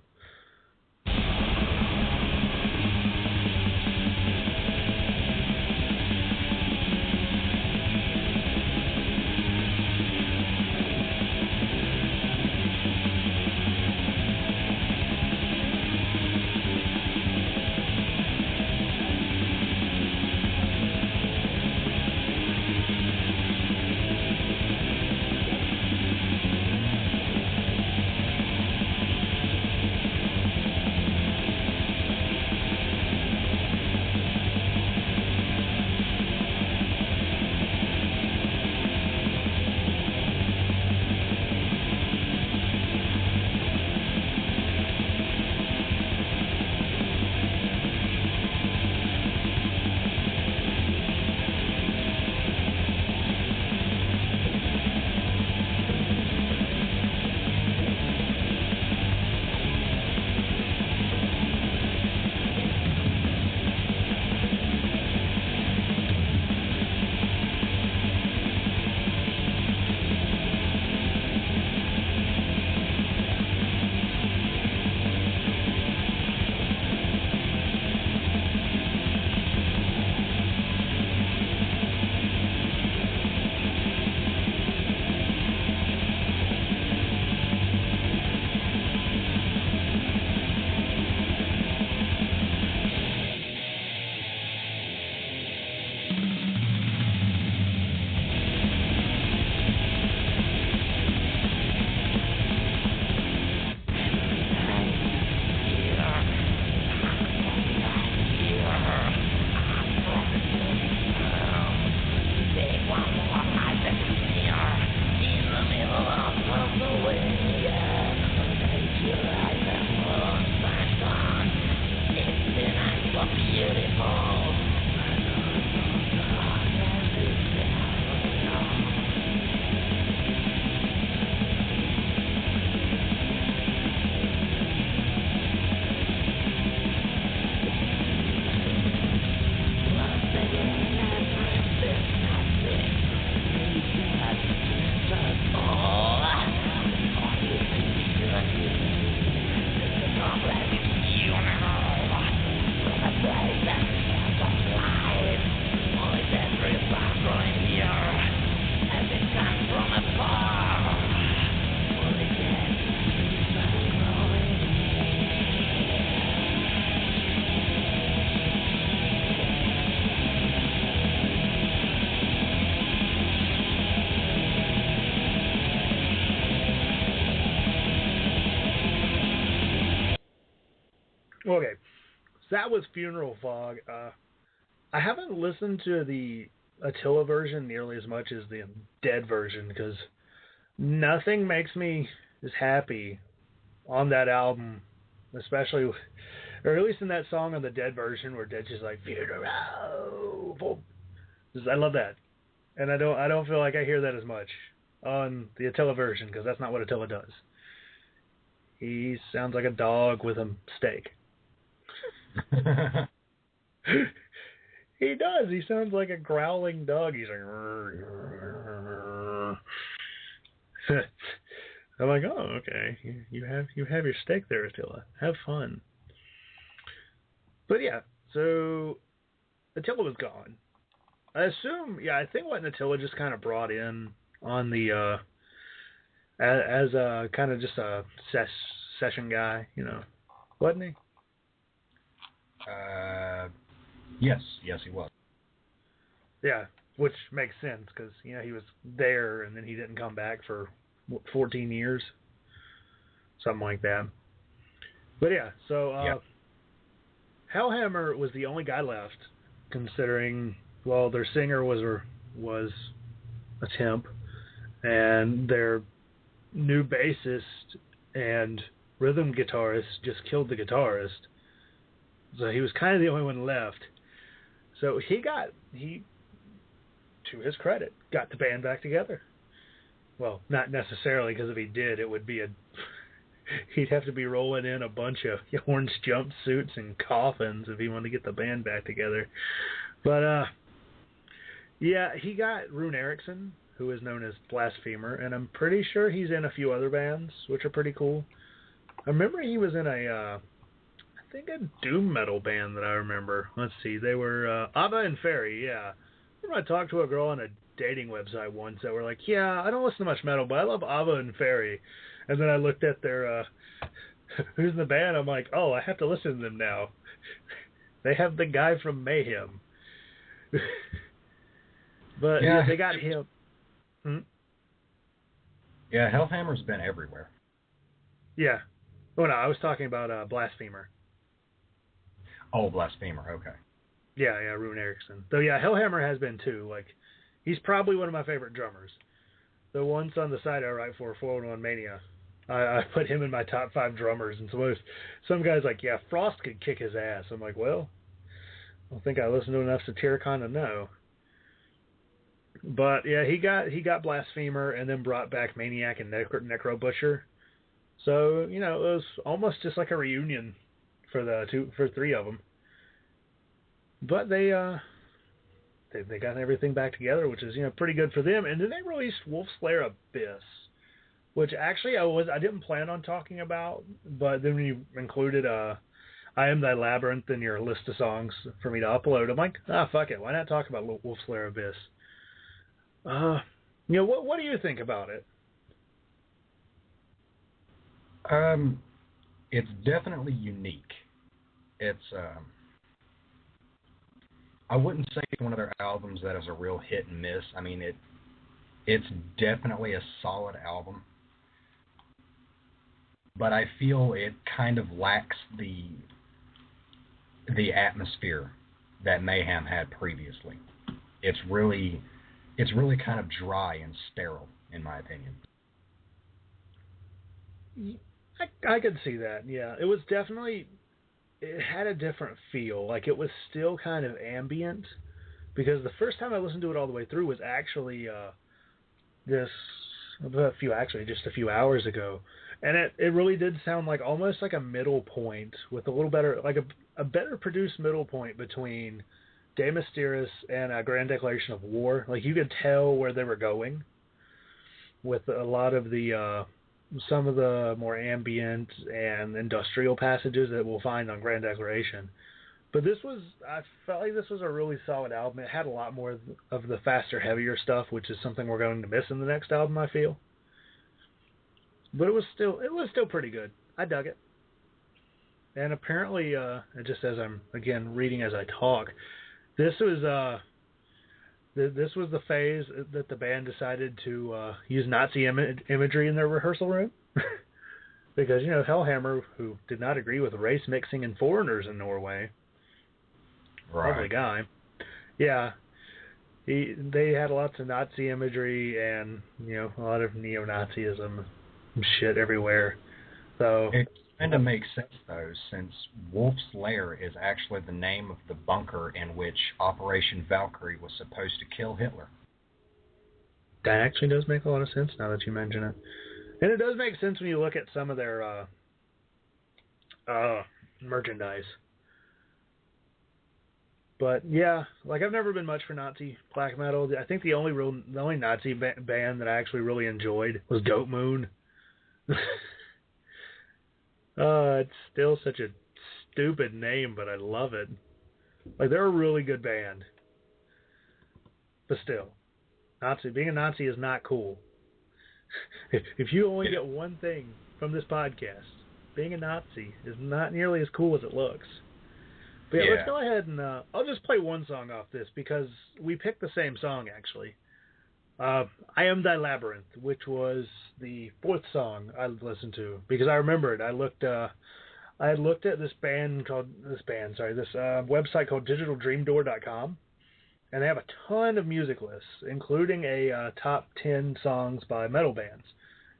A: Okay, so that was Funeral Fog. I haven't listened to the Attila version nearly as much as the Dead version, because nothing makes me as happy on that album, especially, or at least in that song on the Dead version where Dead's just like, Funeral. I love that. And I don't feel like I hear that as much on the Attila version, because that's not what Attila does. He sounds like a dog with a steak. He does. He sounds like a growling dog. He's like, I'm like, oh, okay. You have your steak there, Attila. Have fun. But yeah, so Attila was gone. I assume, I think what Attila just kind of brought in on the as a kind of just a session guy, wasn't he?
B: Yes, he was.
A: Yeah, which makes sense, because he was there and then he didn't come back for 14 years, something like that. But yeah, so Hellhammer was the only guy left considering, well, their singer was a temp, and their new bassist and rhythm guitarist just killed the guitarist. So he was kind of the only one left. So he, to his credit, got the band back together. Well, not necessarily, because if he did, it would be he'd have to be rolling in a bunch of orange jumpsuits and coffins if he wanted to get the band back together. But, yeah, he got Rune Eriksson, who is known as Blasphemer, and I'm pretty sure he's in a few other bands, which are pretty cool. I remember he was in I think a doom metal band that I remember. Let's see, they were Ava and Fairy, yeah. I remember I talked to a girl on a dating website once that were like, yeah, I don't listen to much metal, but I love Ava and Fairy. And then I looked at their, who's in the band, I'm like, oh, I have to listen to them now. They have the guy from Mayhem. But yeah, they got him.
B: Yeah, Hellhammer's been everywhere.
A: Yeah. Oh, no, I was talking about Blasphemer.
B: Oh, Blasphemer, okay.
A: Yeah, Rune Eriksson. Though, yeah, Hellhammer has been too. Like, he's probably one of my favorite drummers. The ones on the side I write for 401 Mania, I put him in my top 5 drummers. And some guys like, yeah, Frost could kick his ass. I'm like, well, I don't think I listened to enough Satyricon to know. But yeah, he got Blasphemer and then brought back Maniac and Necro Butcher. So, you know, it was almost just like a reunion for 3 of them. But they got everything back together, which is, you know, pretty good for them. And then they released Wolfslayer Abyss, which actually I didn't plan on talking about, but then when you included I Am Thy Labyrinth in your list of songs for me to upload, I'm like, fuck it, why not talk about Wolfslayer Abyss? You know, what do you think about it?
B: It's definitely unique. It's I wouldn't say it's one of their albums that is a real hit and miss. I mean, it's definitely a solid album, but I feel it kind of lacks the atmosphere that Mayhem had previously. It's really kind of dry and sterile, in my opinion.
A: I could see that, yeah. It was definitely, it had a different feel. Like, it was still kind of ambient, because the first time I listened to it all the way through was actually just a few hours ago. And it really did sound like almost like a middle point with a little better, like a better produced middle point between De Mysteris and a Grand Declaration of War. Like, you could tell where they were going with a lot of the some of the more ambient and industrial passages that we'll find on Grand Declaration. But I felt like this was a really solid album. It had a lot more of the faster, heavier stuff, which is something we're going to miss in the next album, I feel. But it was still pretty good. I dug it. And apparently, just as I'm again reading as I talk, this was the phase that the band decided to use Nazi imagery in their rehearsal room. Because, you know, Hellhammer, who did not agree with race mixing and foreigners in Norway, lovely guy, yeah, they had lots of Nazi imagery and, you know, a lot of neo-Nazism shit everywhere. So
B: it kind of makes sense, though, since Wolf's Lair is actually the name of the bunker in which Operation Valkyrie was supposed to kill Hitler.
A: That actually does make a lot of sense now that you mention it. And it does make sense when you look at some of their merchandise. But yeah, like, I've never been much for Nazi black metal. I think the only Nazi band that I actually really enjoyed was Goat Moon. It's still such a stupid name, but I love it. Like, they're a really good band. But still, being a Nazi is not cool. If you only get one thing from this podcast, being a Nazi is not nearly as cool as it looks. But yeah, let's go ahead and I'll just play one song off this because we picked the same song, actually. I Am Thy Labyrinth, which was the 4th song I listened to, because I remembered. I looked I had looked at this website called digitaldreamdoor.com, and they have a ton of music lists, including a top 10 songs by metal bands.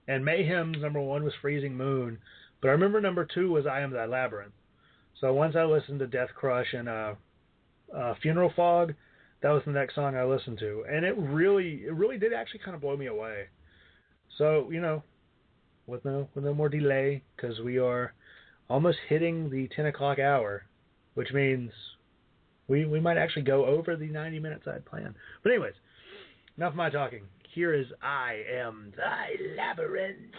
A: And Mayhem's number 1 was Freezing Moon, but I remember number 2 was I Am Thy Labyrinth. So once I listened to Death Crush and Funeral Fog, that was the next song I listened to, and it really did actually kind of blow me away. So, with no more delay, because we are almost hitting the 10 o'clock hour, which means we might actually go over the 90 minutes I had planned. But anyways, enough of my talking. Here is I Am Thy Labyrinth.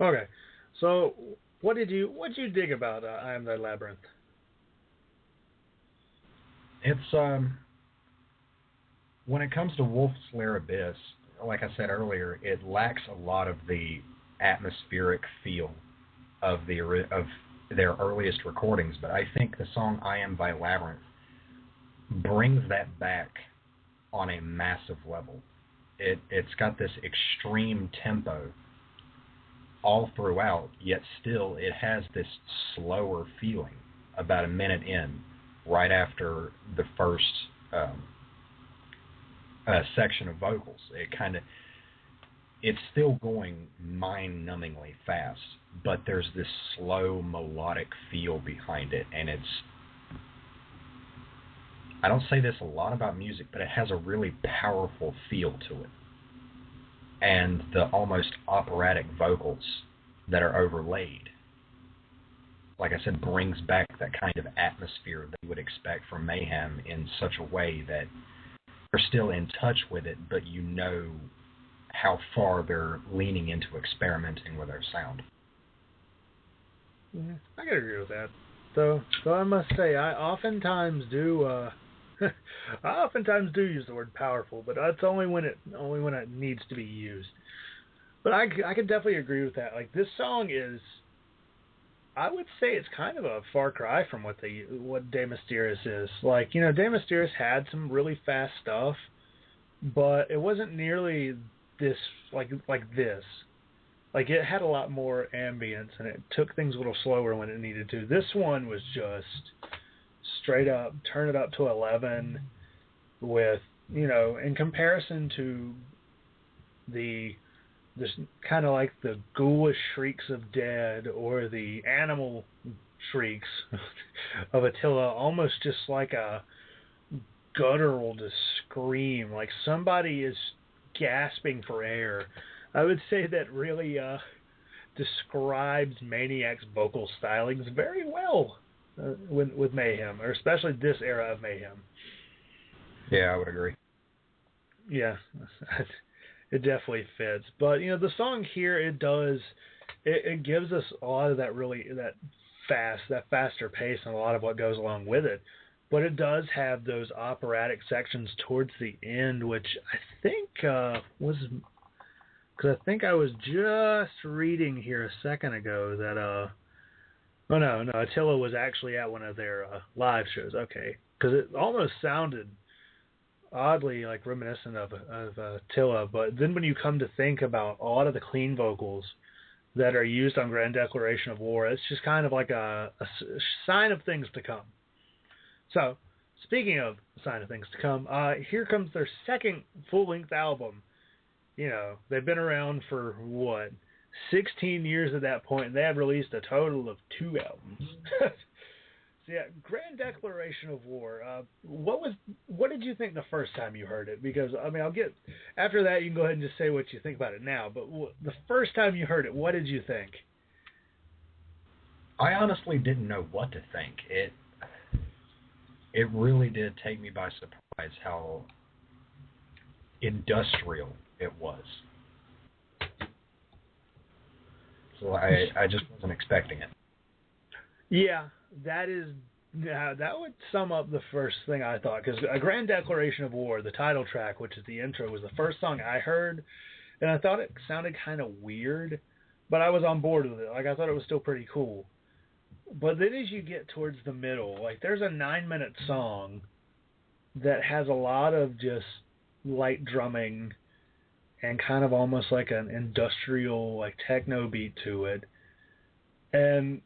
A: Okay, so what did you dig about I Am Thy Labyrinth?
B: It's when it comes to Wolf's Lair Abyss, like I said earlier, it lacks a lot of the atmospheric feel of their earliest recordings, but I think the song I Am Thy Labyrinth brings that back on a massive level. It's got this extreme tempo all throughout, yet still it has this slower feeling about a minute in, right after the first section of vocals. It's still going mind-numbingly fast, but there's this slow melodic feel behind it, and I don't say this a lot about music, but it has a really powerful feel to it. And the almost operatic vocals that are overlaid, like I said, brings back that kind of atmosphere that you would expect from Mayhem in such a way that you're still in touch with it, but you know how far they're leaning into experimenting with their sound.
A: Yeah, I can agree with that. So I must say, I oftentimes do use the word powerful, but that's only when it needs to be used. But I can definitely agree with that. Like, this song is, I would say it's kind of a far cry from what De Mysterious is. Like, De Mysterious had some really fast stuff, but it wasn't nearly this like this. Like, it had a lot more ambience, and it took things a little slower when it needed to. This one was just straight up, turn it up to 11 with, in comparison to this kind of like the ghoulish shrieks of Dead or the animal shrieks of Attila, almost just like a guttural to scream, like somebody is gasping for air. I would say that really describes Maniac's vocal stylings very well with Mayhem, or especially this era of Mayhem.
B: Yeah, I would agree.
A: Yeah, it definitely fits. But, the song here, it gives us a lot of that faster pace and a lot of what goes along with it. But it does have those operatic sections towards the end, which I think was... Because I think I was just reading here a second ago that, Attila was actually at one of their live shows. Okay. Because it almost sounded oddly like reminiscent of Attila. But then when you come to think about a lot of the clean vocals that are used on Grand Declaration of War, it's just kind of like a sign of things to come. So, speaking of sign of things to come, here comes their second full-length album. They've been around for, 16 years at that point, and they have released a total of 2 albums. So, yeah, Grand Declaration of War. What did you think the first time you heard it? Because, I'll get... After that, you can go ahead and just say what you think about it now, but the first time you heard it, what did you think?
B: I honestly didn't know what to think. It really did take me by surprise how industrial it was. So I just wasn't expecting it.
A: Yeah, that would sum up the first thing I thought, because A Grand Declaration of War, the title track, which is the intro, was the first song I heard, and I thought it sounded kind of weird, but I was on board with it. Like, I thought it was still pretty cool. But then as you get towards the middle, like, there's a 9-minute song that has a lot of just light drumming and kind of almost like an industrial, like, techno beat to it. And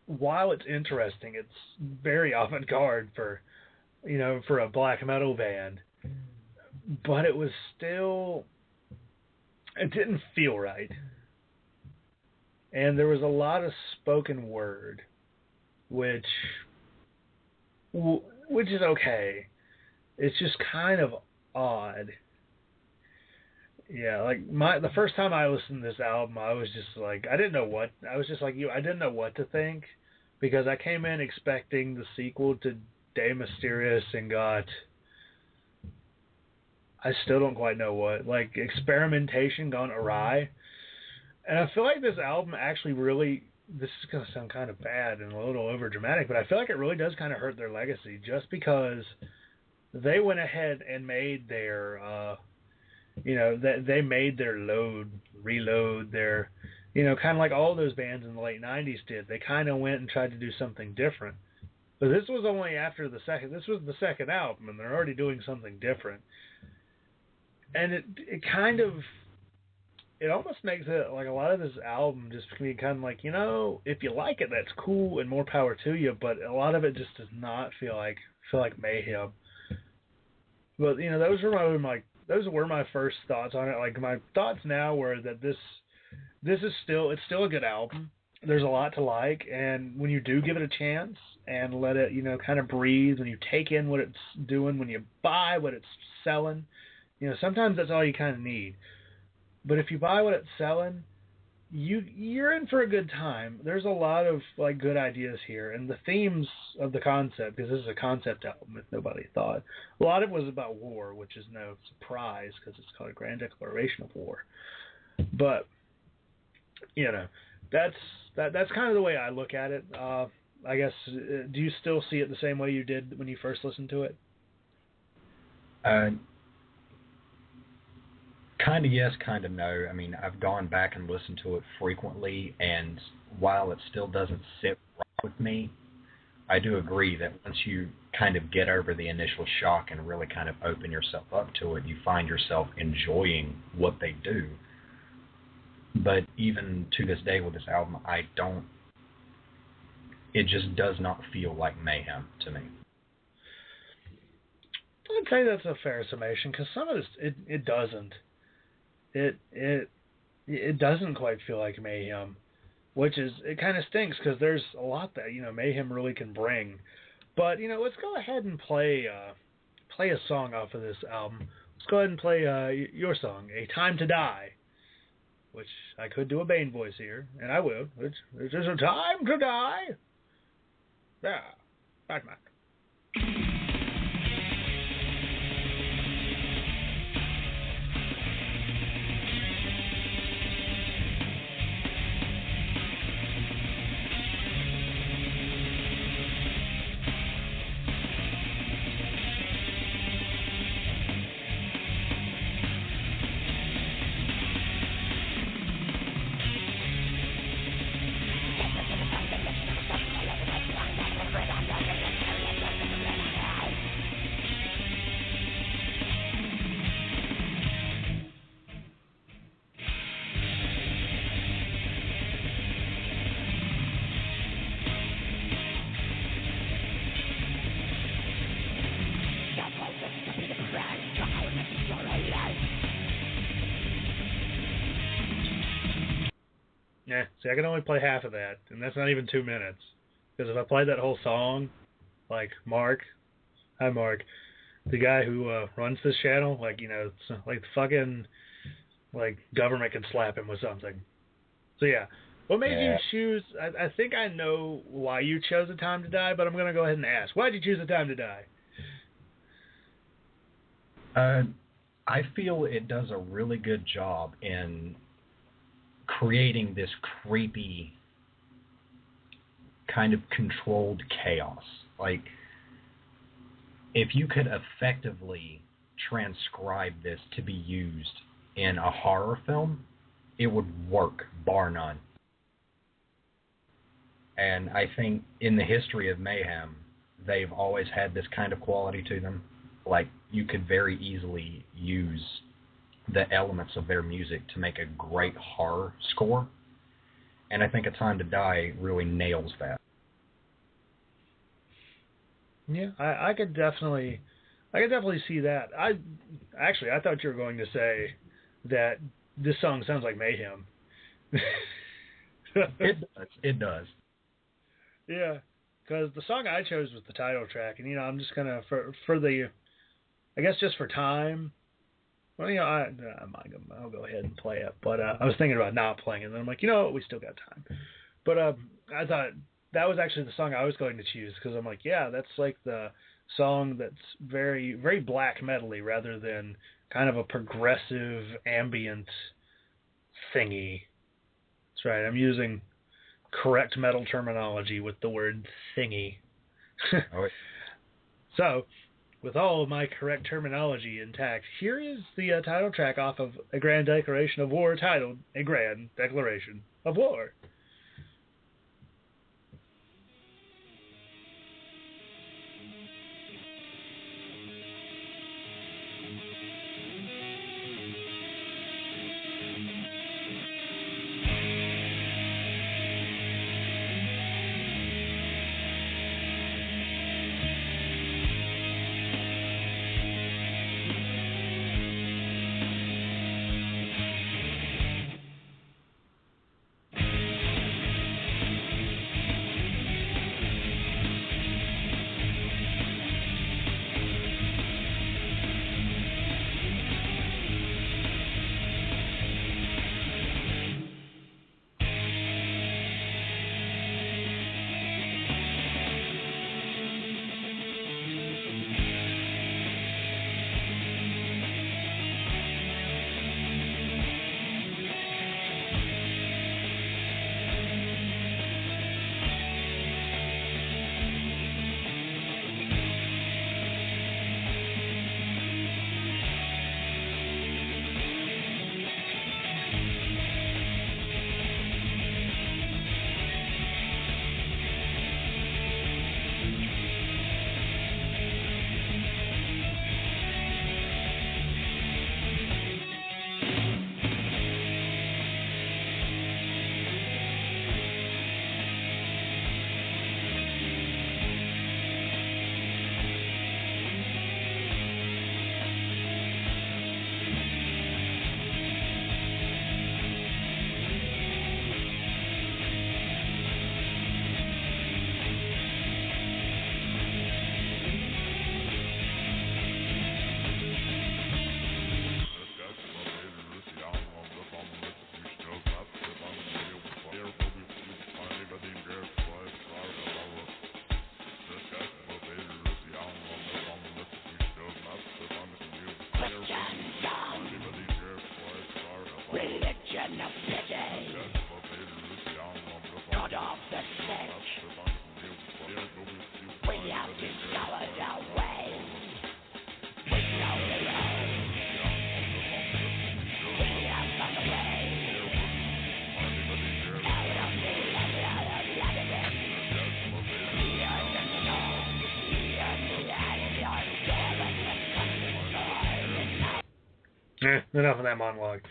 A: while it's interesting, it's very avant-garde for a black metal band. But it was still... It didn't feel right. And there was a lot of spoken word, which is okay. It's just kind of odd. Yeah, like the first time I listened to this album, I was just like, I didn't know what to think, because I came in expecting the sequel to De Mysterious and got, I still don't quite know what, like experimentation gone awry. And I feel like this album actually really, this is going to sound kind of bad and a little over dramatic, but I feel like it really does kind of hurt their legacy, just because they went ahead and made their, they made their reload, their, kind of like all those bands in the late 90s did. They kind of went and tried to do something different. But this was only after this was the second album, and they're already doing something different. And it kind of, it almost makes it like a lot of this album just can be kind of like, if you like it, that's cool and more power to you, but a lot of it just does not feel like Mayhem. But, those were my first thoughts on it. Like, my thoughts now were that it's still a good album. There's a lot to like, and when you do give it a chance and let it, kind of breathe, when you take in what it's doing, when you buy what it's selling, sometimes that's all you kind of need. But if you buy what it's selling, you're in for a good time. There's a lot of like good ideas here, and the themes of the concept, because this is a concept album, if nobody thought, a lot of it was about war, which is no surprise because it's called A Grand Declaration of War. But that's kind of the way I look at it. I guess, do you still see it the same way you did when you first listened to it?
B: Kind of yes, kind of no. I mean, I've gone back and listened to it frequently, and while it still doesn't sit right with me, I do agree that once you kind of get over the initial shock and really kind of open yourself up to it, you find yourself enjoying what they do. But even to this day with this album, it just does not feel like Mayhem to me.
A: I'd say that's a fair summation, because some of this, it doesn't. It doesn't quite feel like Mayhem, which is, it kind of stinks, because there's a lot that, Mayhem really can bring. But, let's go ahead and play a song off of this album. Let's go ahead and play your song, A Time to Die, which I could do a Bane voice here, and I will. It's just a time to die. Yeah, Batman. Yeah, see, I can only play half of that, and that's not even 2 minutes. Because if I played that whole song, like Mark, hi Mark, the guy who runs this channel, it's like the fucking, government can slap him with something. So yeah, what made you choose? I think I know why you chose A Time to Die, but I'm gonna go ahead and ask, why did you choose A Time to Die?
B: I feel it does a really good job in creating this creepy kind of controlled chaos. Like, if you could effectively transcribe this to be used in a horror film, it would work, bar none. And I think in the history of Mayhem, they've always had this kind of quality to them. Like, you could very easily use the elements of their music to make a great horror score. And I think A Time to Die really nails that.
A: Yeah, I could definitely see that. I thought you were going to say that this song sounds like Mayhem.
B: It does.
A: Yeah, because the song I chose was the title track, and I'm just gonna for the, I guess just for time. Well, I'll go ahead and play it. But I was thinking about not playing it, and then I'm like, we still got time. But I thought that was actually the song I was going to choose, because I'm like, yeah, that's like the song that's very, very black metal-y rather than kind of a progressive ambient thingy. That's right, I'm using correct metal terminology with the word thingy. So, with all of my correct terminology intact, here is the title track off of A Grand Declaration of War, titled A Grand Declaration of War. Enough of that monologue.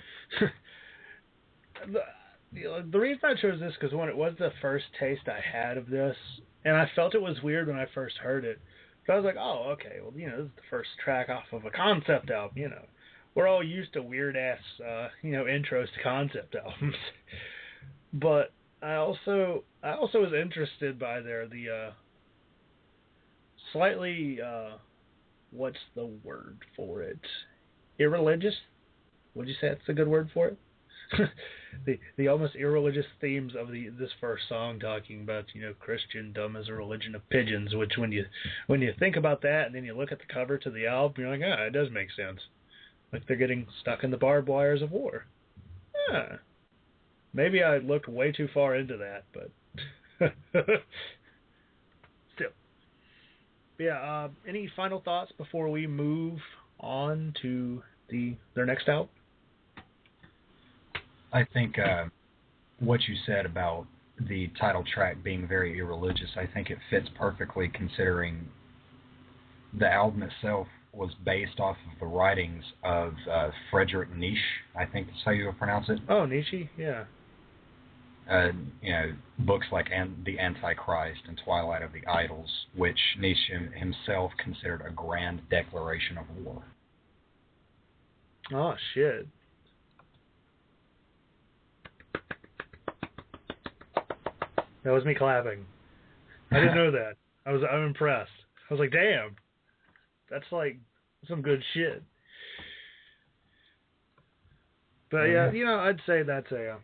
A: The reason I chose this because when it was the first taste I had of this, and I felt it was weird when I first heard it. So I was like, oh, okay, well, this is the first track off of a concept album. We're all used to weird ass, intros to concept albums. But I also was interested by the slightly, what's the word for it? Irreligious? Would you say that's a good word for it? the almost irreligious themes of this first song, talking about Christendom as a religion of pigeons. Which when you think about that, and then you look at the cover to the album, you're like, it does make sense. Like they're getting stuck in the barbed wires of war. Maybe I looked way too far into that, but still. Yeah. Any final thoughts before we move on to their next album?
B: I think what you said about the title track being very irreligious, I think it fits perfectly considering the album itself was based off of the writings of Friedrich Nietzsche. I think that's how you would pronounce it.
A: Oh, Nietzsche, yeah.
B: Books like The Antichrist and Twilight of the Idols, which Nietzsche himself considered a grand declaration of war.
A: Oh, shit. That was me clapping. I didn't know that. I'm impressed. I was like, damn. That's like some good shit. But yeah, I'd say that's a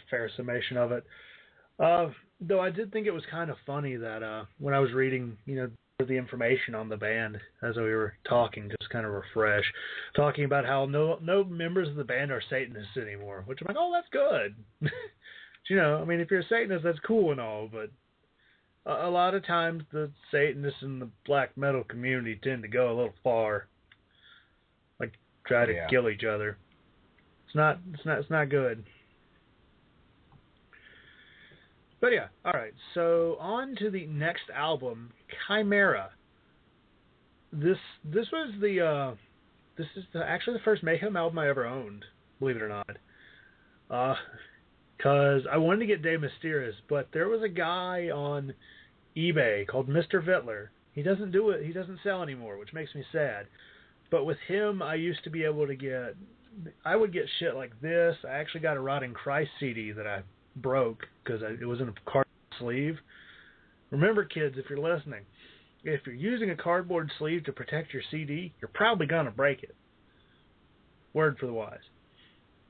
A: fair summation of it. Though I did think it was kind of funny that when I was reading, the information on the band as we were talking, just kind of refresh, talking about how no members of the band are Satanists anymore, which I'm like, oh, that's good. If you're a Satanist, that's cool and all, but a lot of times the Satanists in the black metal community tend to go a little far, like try to kill each other. It's not good. But yeah, all right. So on to the next album, Chimera. This was actually the first Mayhem album I ever owned, believe it or not. Because I wanted to get De Mysterious, but there was a guy on eBay called Mr. Vittler. He doesn't do it. He doesn't sell anymore, which makes me sad. But with him, I used to be able to get. I would get shit like this. I actually got a Rotting Christ CD that I broke because it was in a cardboard sleeve. Remember, kids, if you're listening, if you're using a cardboard sleeve to protect your CD, you're probably gonna break it. Word for the wise.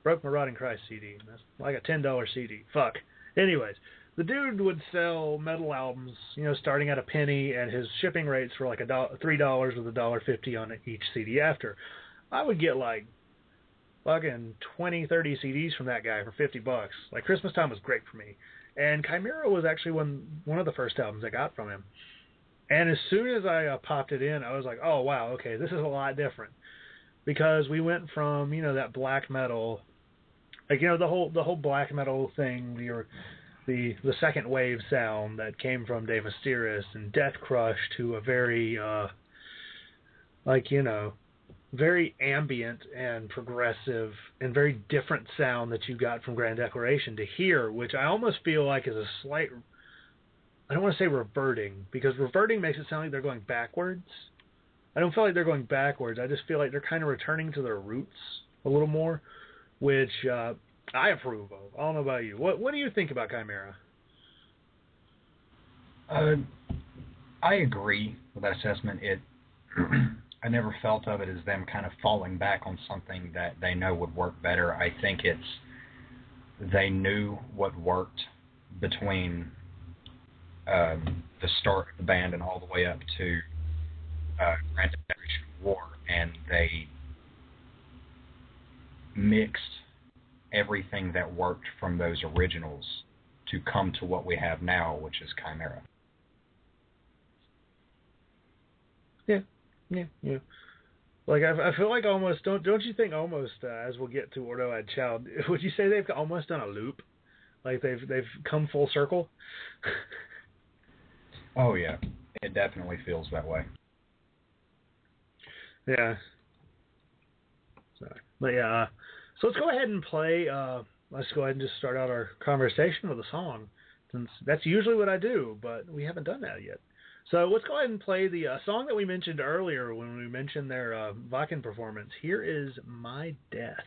A: Broke my Rotting Christ CD. That's like a $10 CD. Fuck. Anyways, the dude would sell metal albums, starting at a penny, and his shipping rates were like $3 with $1.50 on each CD after. I would get like fucking 20, 30 CDs from that guy for $50. Like, Christmas time was great for me. And Chimera was actually one of the first albums I got from him. And as soon as I popped it in, I was like, oh, wow, okay, this is a lot different. Because we went from, that black metal, like, the whole black metal thing, the second wave sound that came from De Mysterious and Death Crush to a very, very ambient and progressive and very different sound that you got from Grand Declaration to here, which I almost feel like is a slight, I don't want to say reverting, because reverting makes it sound like they're going backwards. I don't feel like they're going backwards. I just feel like they're kind of returning to their roots a little more, which I approve of. I don't know about you. What do you think about Chimera?
B: I agree with that assessment. I never felt of it as them kind of falling back on something that they know would work better. I think they knew what worked between the start of the band and all the way up to Grand Declaration War, and they mixed everything that worked from those originals to come to what we have now, which is Chimera.
A: Yeah. Like I feel like almost don't you think almost as we'll get to Ordo Ad Child, would you say they've almost done a loop? Like they've come full circle?
B: Oh yeah, it definitely feels that way.
A: Yeah. But yeah, so let's go ahead and play. Let's go ahead and just start out our conversation with a song, since that's usually what I do, but we haven't done that yet. So let's go ahead and play the song that we mentioned earlier when we mentioned their Wacken performance. Here is My Death.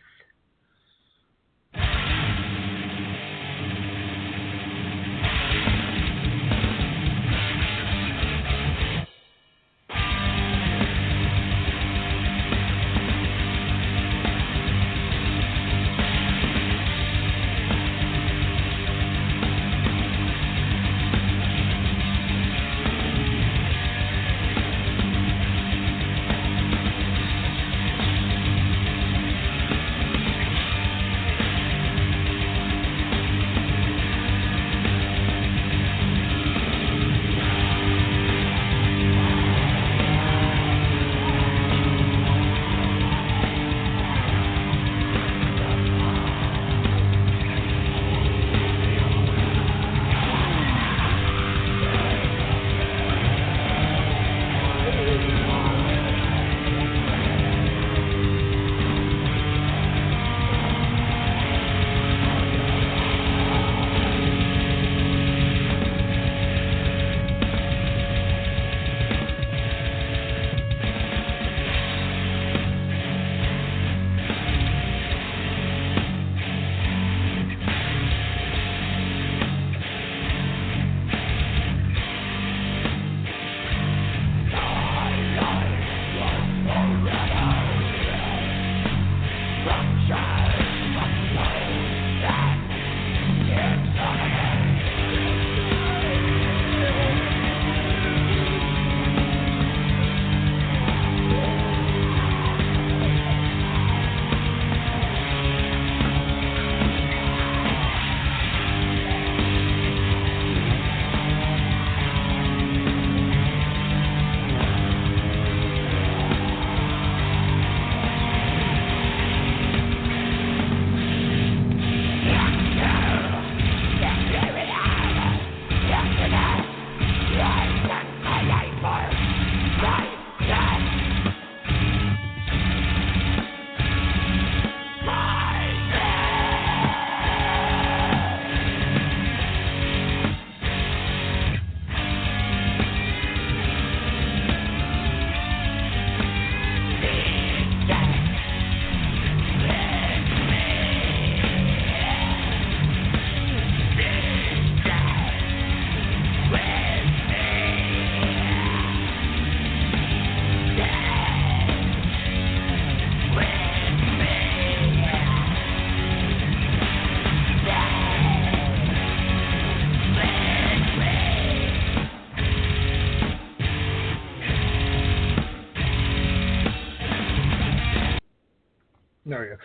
A: There we go.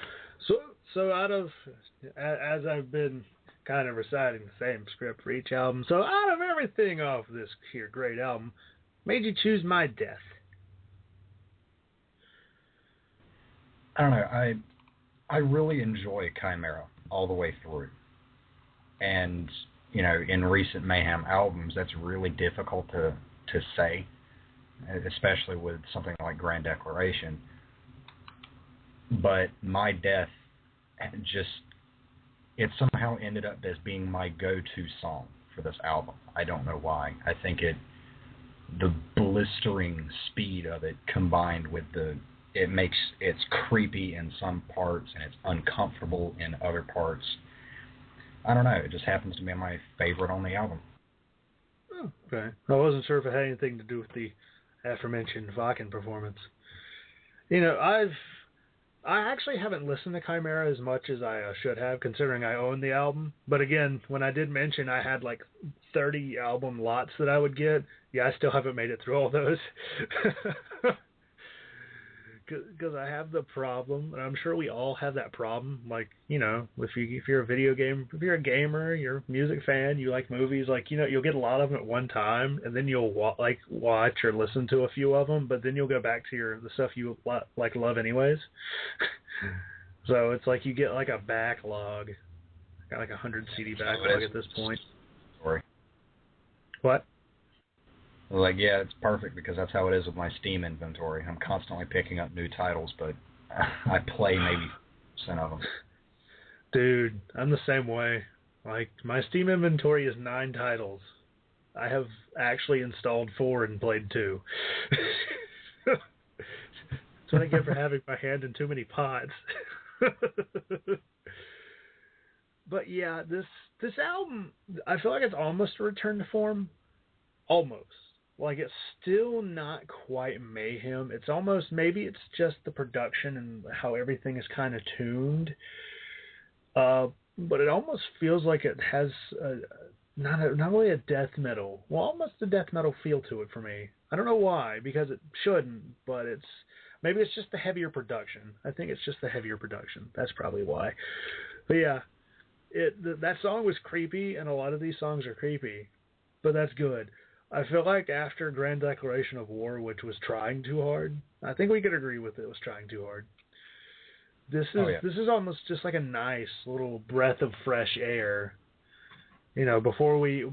A: So out of, as I've been kind of reciting the same script for each album, so out of everything off this here great album, made you choose My Death?
B: I don't know. I really enjoy Chimera all the way through. And, you know, in recent Mayhem albums, that's really difficult to say, especially with something like Grand Declaration. But My Death it somehow ended up as being my go-to song for this album. I don't know why. I think the blistering speed of it combined with it's creepy in some parts and it's uncomfortable in other parts. I don't know. It just happens to be my favorite on the album.
A: Oh, okay. I wasn't sure if it had anything to do with the aforementioned Wacken performance. You know, I actually haven't listened to Chimera as much as I should have, considering I own the album. But again, when I did mention I had like 30 album lots that I would get, yeah, I still haven't made it through all those. because I have the problem, and I'm sure we all have that problem. Like, you know, if you're if you're a gamer, you're a music fan, you like movies, like, you know, you'll get a lot of them at one time, and then you'll watch or listen to a few of them, but then you'll go back to the stuff you love anyways. So it's like you get like a backlog, got like 100 CD backlog at this point.
B: Sorry.
A: What?
B: Like, yeah, it's perfect because that's how it is with my Steam inventory. I'm constantly picking up new titles, but I play maybe 10% of them.
A: Dude, I'm the same way. Like, my Steam inventory is 9 titles. I have actually installed 4 and played 2. That's what I get for having my hand in too many pots. But yeah, this album, I feel like it's almost a return to form. Almost. Like, it's still not quite Mayhem. It's almost, maybe it's just the production and how everything is kind of tuned. But it almost feels like it has not really a death metal, well, almost a death metal feel to it for me. I don't know why, because it shouldn't, but maybe it's just the heavier production. I think it's just the heavier production. That's probably why. But yeah, that song was creepy, and a lot of these songs are creepy, but that's good. I feel like after Grand Declaration of War, which was trying too hard, I think we could agree with it was trying too hard. This is almost just like a nice little breath of fresh air, you know, before we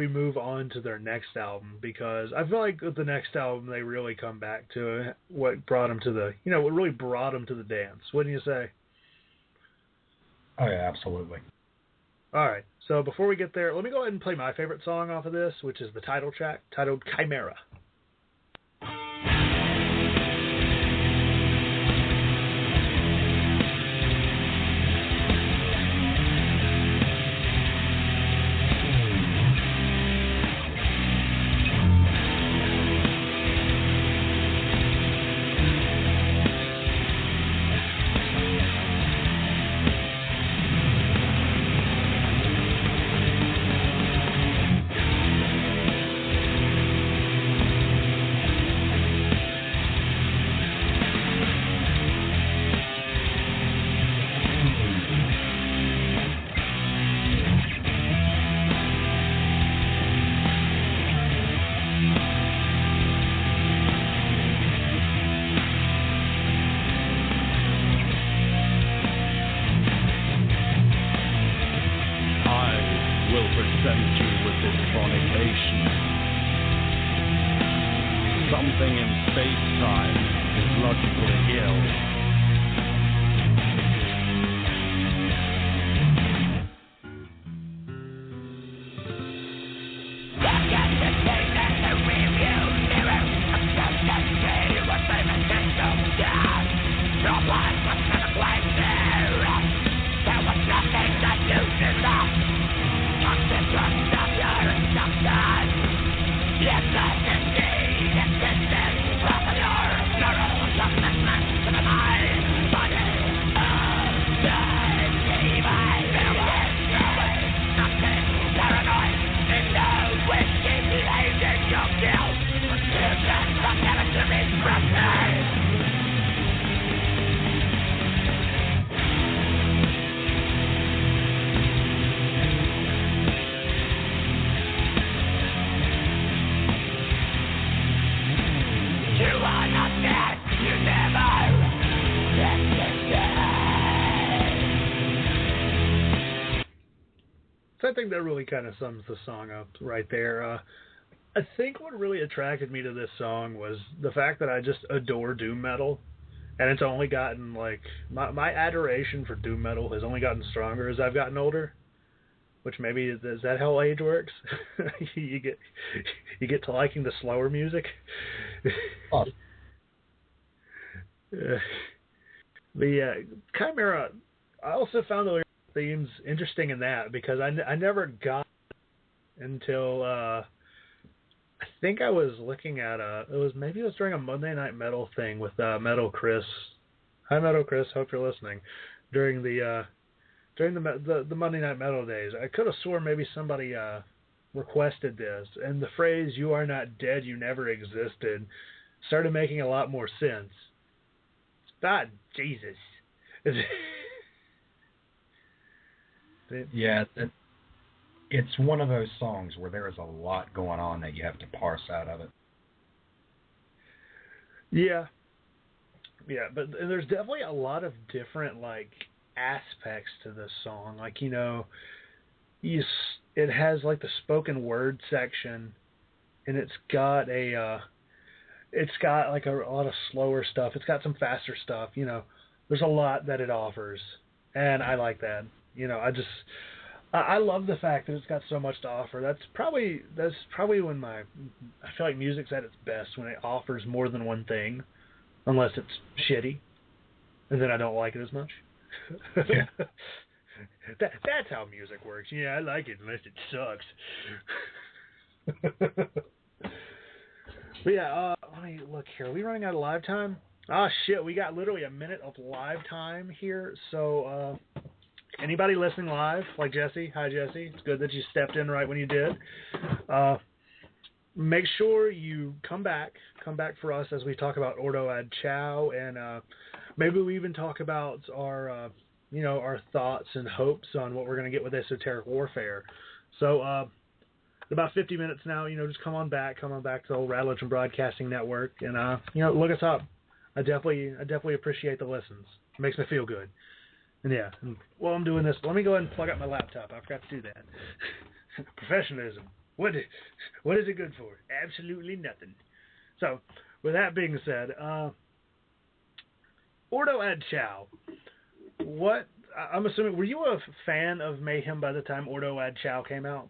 A: move on to their next album, because I feel like with the next album they really come back to what brought them to what really brought them to the dance. Wouldn't you say?
B: Oh yeah, absolutely.
A: All right, so before we get there, let me go ahead and play my favorite song off of this, which is the title track, titled Chimera. I think that really kind of sums the song up right there. I think what really attracted me to this song was the fact that I just adore doom metal, and it's only gotten, like, my adoration for doom metal has only gotten stronger as I've gotten older, which maybe is that how age works? you get to liking the slower music.
B: Oh.
A: The Chimera, I also found the themes interesting in that, because I never got until I think I was looking at it was during a Monday Night Metal thing with Metal Chris. Hi Metal Chris, hope you're listening. During the Monday Night Metal days, I could have swore maybe somebody requested this, and the phrase "you are not dead, you never existed" started making a lot more sense. God, Jesus.
B: Yeah, it's one of those songs where there is a lot going on that you have to parse out of it.
A: Yeah, but there's definitely a lot of different like aspects to this song. Like, you know, it has like the spoken word section, and it's got like a lot of slower stuff. It's got some faster stuff. You know, there's a lot that it offers, and I like that. You know, I love the fact that it's got so much to offer. That's probably when I feel like music's at its best, when it offers more than one thing, unless it's shitty, and then I don't like it as much.
B: Yeah.
A: That's how music works. Yeah, I like it unless it sucks. But yeah, let me look here. Are we running out of live time? Ah, shit, we got literally a minute of live time here. So, anybody listening live, like Jesse? Hi, Jesse. It's good that you stepped in right when you did. Make sure you come back for us as we talk about Ordo Ad Chow, and maybe we even talk about our thoughts and hopes on what we're going to get with Esoteric Warfare. So, about 50 minutes now, just come on back to the old Radulich and Broadcasting Network, and look us up. I definitely appreciate the listens. It makes me feel good. And yeah, while I'm doing this, let me go ahead and plug up my laptop. I forgot to do that. Professionalism. What is it good for? Absolutely nothing. So, with that being said, Ordo Ad Chow. I'm assuming, were you a fan of Mayhem by the time Ordo Ad Chow came out?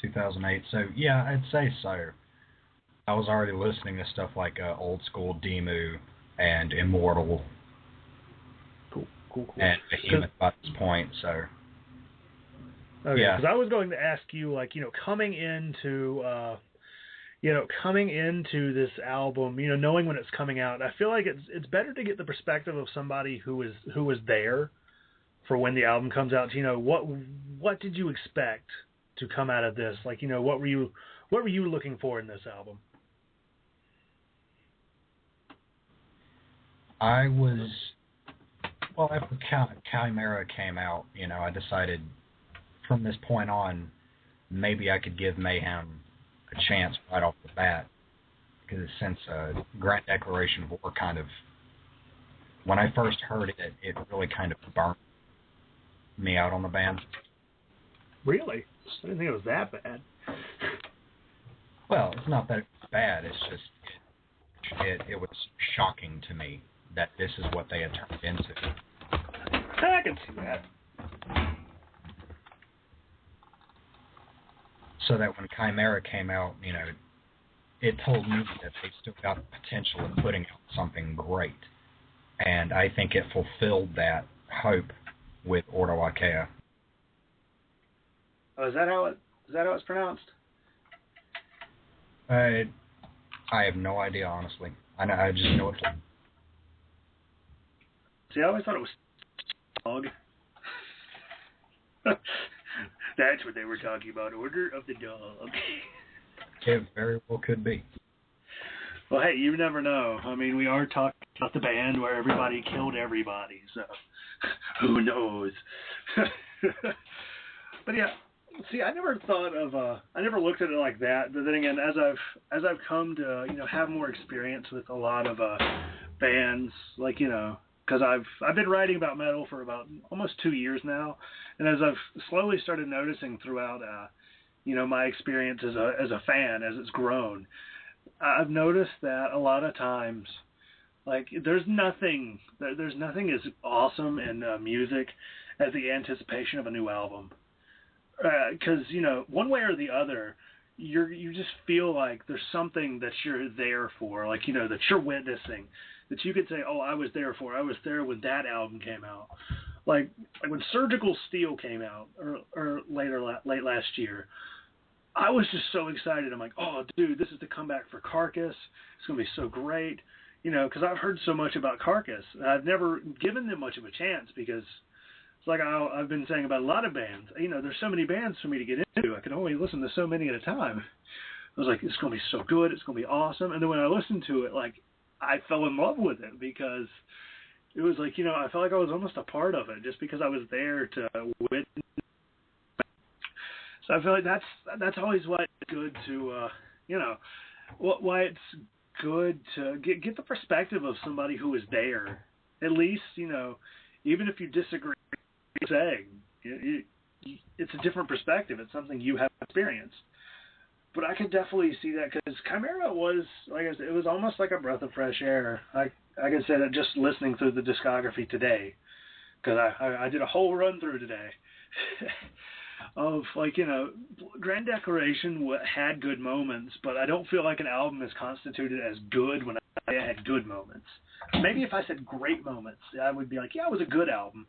B: 2008. So yeah, I'd say so. I was already listening to stuff like Old School Demu and Immortal.
A: Cool.
B: And Behemoth by this point. So
A: okay,
B: yeah,
A: because I was going to ask you, like, coming into this album, knowing when it's coming out, I feel like it's better to get the perspective of somebody who was there for when the album comes out. What did you expect to come out of this? Like, what were you looking for in this album?
B: After Chimera came out, I decided from this point on, maybe I could give Mayhem a chance right off the bat, because since Grand Declaration of War when I first heard it, it really kind of burnt me out on the band.
A: Really? I didn't think it was that bad.
B: Well, it's not that it was bad, it's just it was shocking to me that this is what they had turned into.
A: I can see that.
B: So that when Chimera came out, it told me that they still got the potential of putting out something great. And I think it fulfilled that hope with Ordo Akea.
A: Oh, is that how it's pronounced?
B: I have no idea, honestly. I just know it's.
A: See, I always thought it was dog. That's what they were talking about. Order of the Dog.
B: It very well could be.
A: Well, hey, you never know. I mean, we are talking about the band where everybody killed everybody, so who knows? But yeah, see, I never looked at it like that. But then again, as I've come to have more experience with a lot of bands, like because I've been writing about metal for about almost 2 years now, and as I've slowly started noticing throughout my experience as a fan, as it's grown, I've noticed that a lot of times, like, there's nothing as awesome in music as the anticipation of a new album. Because one way or the other, you just feel like there's something that you're there for, like that you're witnessing, that you could say, oh, I was there when that album came out. Like when Surgical Steel came out, or late last year, I was just so excited. I'm like, oh, dude, this is the comeback for Carcass. It's going to be so great. Because I've heard so much about Carcass. I've never given them much of a chance, because it's like I've been saying about a lot of bands. There's so many bands for me to get into. I can only listen to so many at a time. was like, it's going to be so good, it's going to be awesome. And then when I listened to it, like, I fell in love with it because it was like, I felt like I was almost a part of it just because I was there to witness. So I feel like that's always why it's good to, why it's good to get the perspective of somebody who was there. At least, even if you disagree with saying, it's a different perspective. It's something you have experienced. But I could definitely see that because Chimera was, like I said, it was almost like a breath of fresh air. I could say that just listening through the discography today, because I did a whole run through today of Grand Declaration had good moments, but I don't feel like an album is constituted as good when I had good moments. Maybe if I said great moments, I would be like, yeah, it was a good album.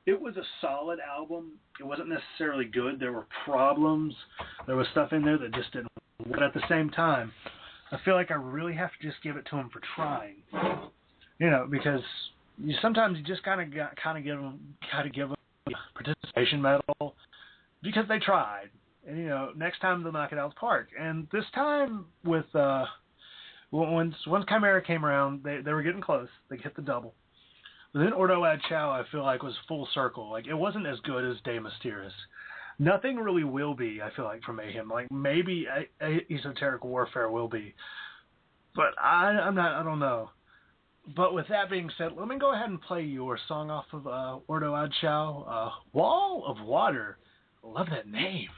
A: It was a solid album. It wasn't necessarily good. There were problems. There was stuff in there that just didn't work. But at the same time, I feel like I really have to just give it to them for trying. Because sometimes you just kind of give them participation medal because they tried. And next time they'll knock it out of the park. And this time with once Chimera came around, they were getting close. They hit the double. But then Ordo Ad Chow, I feel like, was full circle. Like, it wasn't as good as De Mysterious. Nothing really will be, I feel like, from Mayhem. Like, maybe Esoteric Warfare will be. But I don't know. But with that being said, let me go ahead and play your song off of Ordo Ad Chow, Wall of Water. Love that name.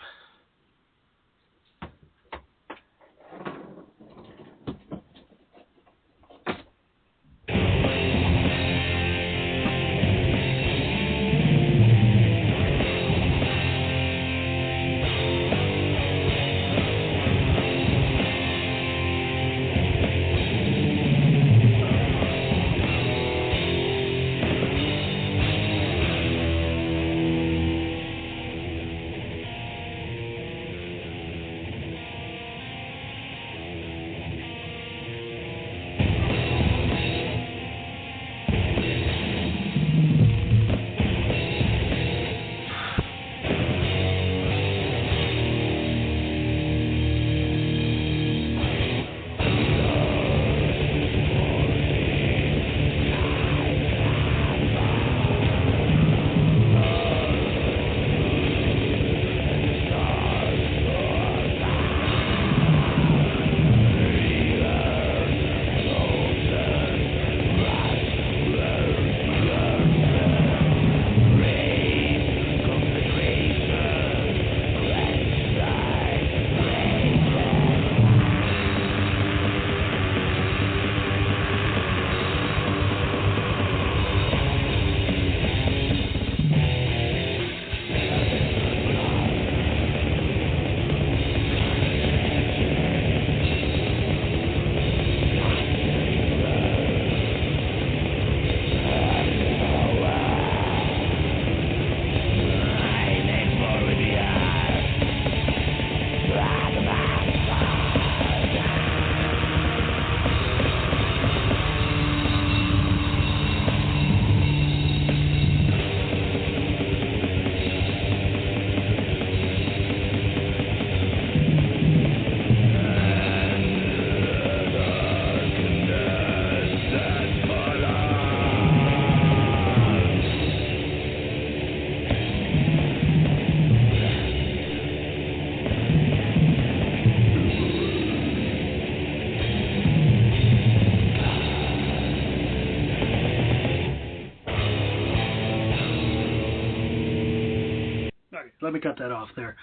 A: Let me cut that off there.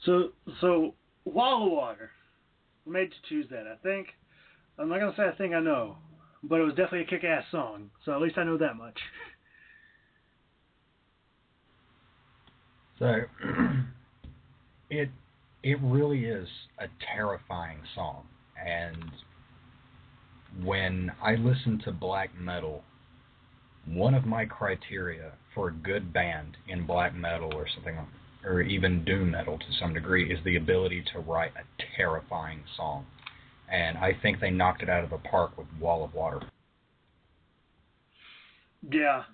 A: So Wall of Water. I made to choose that. I think, I'm not going to say I think I know, but it was definitely a kick-ass song. So at least I know that much.
B: So it really is a terrifying song. And when I listen to black metal, one of my criteria for a good band in black metal or something, or even doom metal to some degree, is the ability to write a terrifying song. And I think they knocked it out of the park with Wall of Water.
A: Yeah,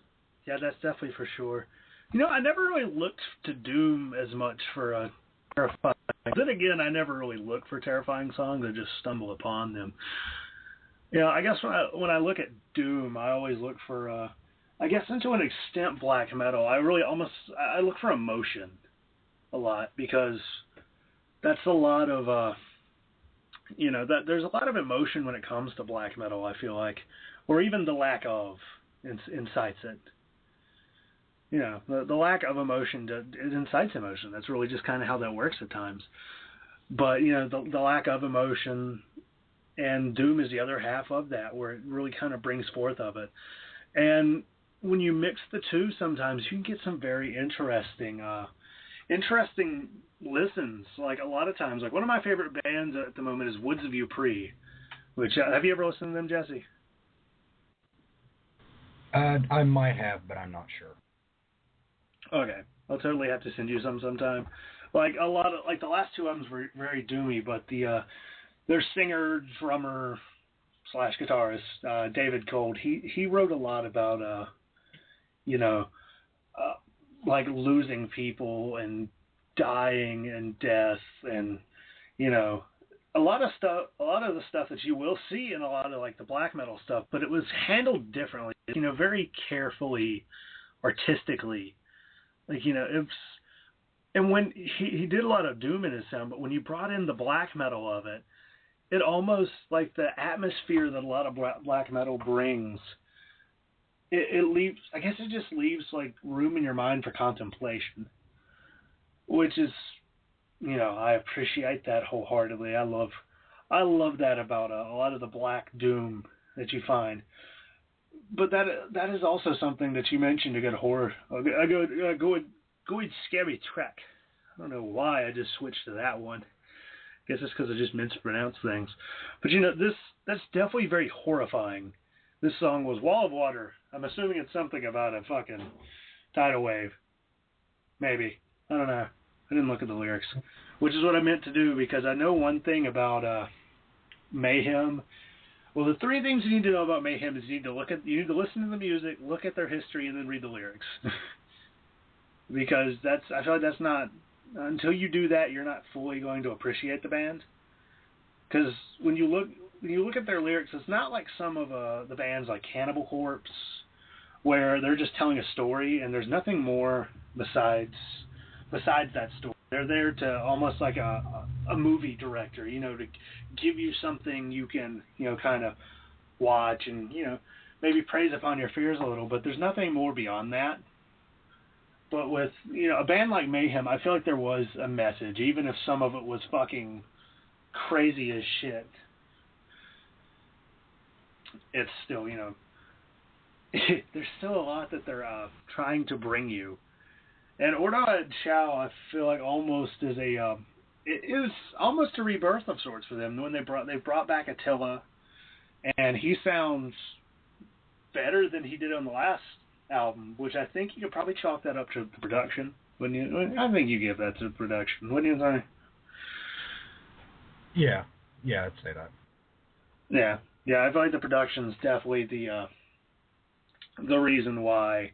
A: that's definitely for sure. I never really looked to doom as much for a terrifying Then again, I never really look for terrifying songs. I just stumble upon them. You know, I guess when I look at doom, I always look for, I guess, into an extent, black metal. I look for emotion a lot, because that's a lot of, you know, that there's a lot of emotion when it comes to black metal, I feel like, or even the lack of incites it. You know, the lack of emotion, it incites emotion. That's really just kind of how that works at times. But, you know, the lack of emotion, and doom is the other half of that, where it really kind of brings forth of it. And when you mix the two, sometimes you can get some very interesting listens. Like, a lot of times, like, one of my favorite bands at the moment is Woods of Ypres, which, have you ever listened to them, Jesse?
B: I might have, but I'm not sure.
A: Okay, I'll totally have to send you some sometime. Like, a lot of, like, the last two albums were very doomy, but their singer, drummer / guitarist, David Gold, he wrote a lot about, you know, like losing people and dying and death, and, you know, a lot of the stuff that you will see in a lot of, like, the black metal stuff, but it was handled differently, you know, very carefully, artistically. Like, you know, and when he did a lot of doom in his sound, but when you brought in the black metal of it, it almost, like, the atmosphere that a lot of black metal brings, it leaves, I guess it just leaves, like, room in your mind for contemplation, which is, you know, I appreciate that wholeheartedly. I love that about a lot of the black doom that you find. But that is also something that you mentioned, a good horror, a good scary track. I don't know why I just switched to that one. I guess it's because I just mispronounce things. But, you know, that's definitely very horrifying. This song was Wall of Water. I'm assuming it's something about a fucking tidal wave. Maybe. I don't know. I didn't look at the lyrics. Which is what I meant to do, because I know one thing about Mayhem. Well, the three things you need to know about Mayhem is you need to listen to the music, look at their history, and then read the lyrics. Because I feel like that's not, until you do that, you're not fully going to appreciate the band. Because when you look at their lyrics, it's not like some of the bands like Cannibal Corpse, where they're just telling a story and there's nothing more besides that story. They're there to almost like a movie director, you know, to give you something you can, you know, kind of watch and, you know, maybe praise upon your fears a little, but there's nothing more beyond that. But with, you know, a band like Mayhem, I feel like there was a message, even if some of it was fucking crazy as shit. It's still, you know, there's still a lot that they're trying to bring you. And Ordo at Chow, I feel like almost is it is almost a rebirth of sorts for them. When they brought back Attila, and he sounds better than he did on the last album, which I think you could probably chalk that up to the production. Wouldn't you? I think you give that to production, wouldn't you, Sonny?
B: Yeah, I'd say that.
A: Yeah, I feel like the production's definitely the reason why.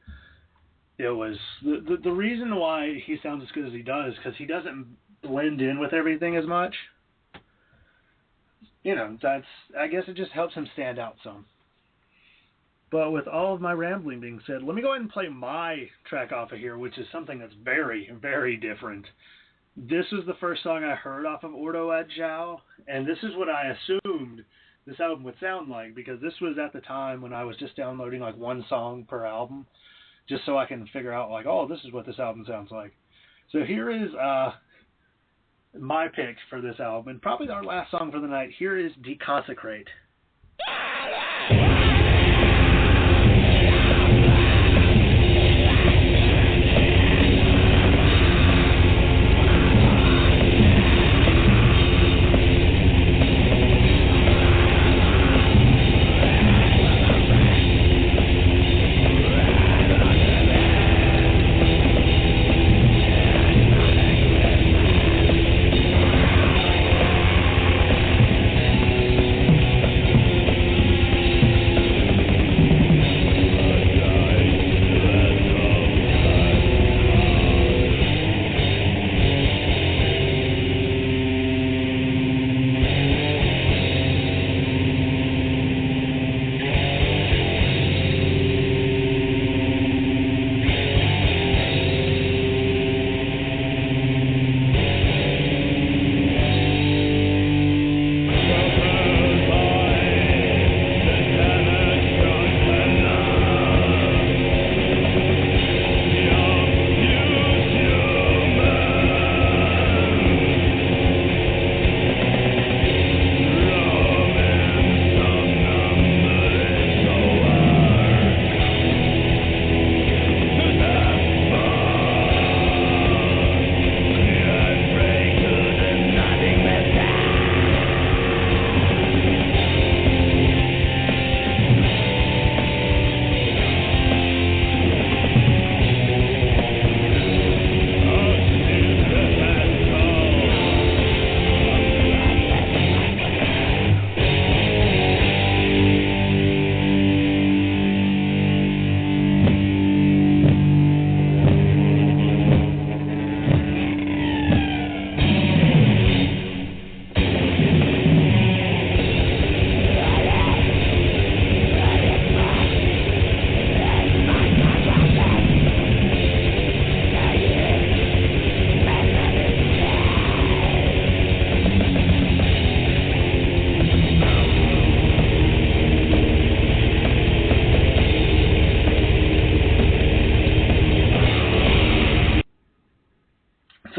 A: It was the reason why he sounds as good as he does, because he doesn't blend in with everything as much. You know, I guess it just helps him stand out some. But with all of my rambling being said, let me go ahead and play my track off of here, which is something that's very, very different. This was the first song I heard off of Ordo Ad Chao, and this is what I assumed this album would sound like, because this was at the time when I was just downloading like one song per album, just so I can figure out, like, oh, this is what this album sounds like. So here is my pick for this album, and probably our last song for the night. Here is Deconsecrate.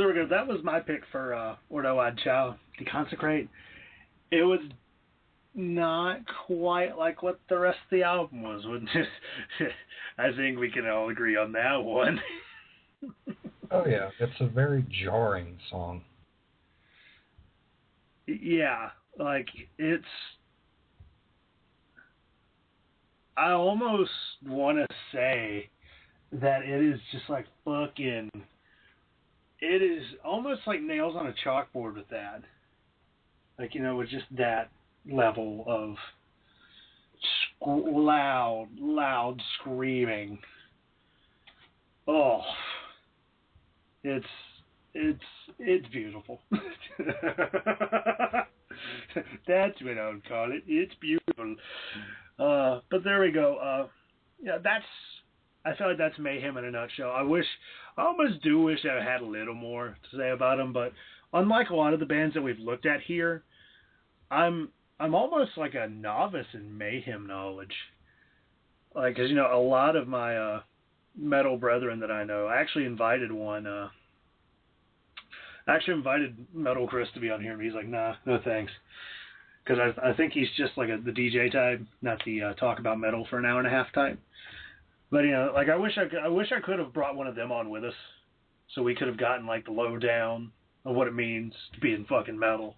A: there we go. That was my pick for Ordo Ad Chow, Deconsecrate. It was not quite like what the rest of the album was. I think we can all agree on that one.
B: Oh, yeah. It's a very jarring song.
A: Yeah. Like, it's... I almost want to say that it is just like fucking... It is almost like nails on a chalkboard with that. Like, you know, with just that level of loud screaming. Oh, it's beautiful. That's what I would call it. It's beautiful. But there we go. Yeah, I feel like that's Mayhem in a nutshell. I almost do wish I had a little more to say about them, but unlike a lot of the bands that we've looked at here, I'm almost like a novice in Mayhem knowledge. Like, cause you know, a lot of my metal brethren that I know, I actually invited Metal Chris to be on here, but he's like, nah, no thanks. Because I think he's just like the DJ type, not the talk about metal for an hour and a half type. But you know, like I wish I could have brought one of them on with us, so we could have gotten like the lowdown of what it means to be in fucking metal.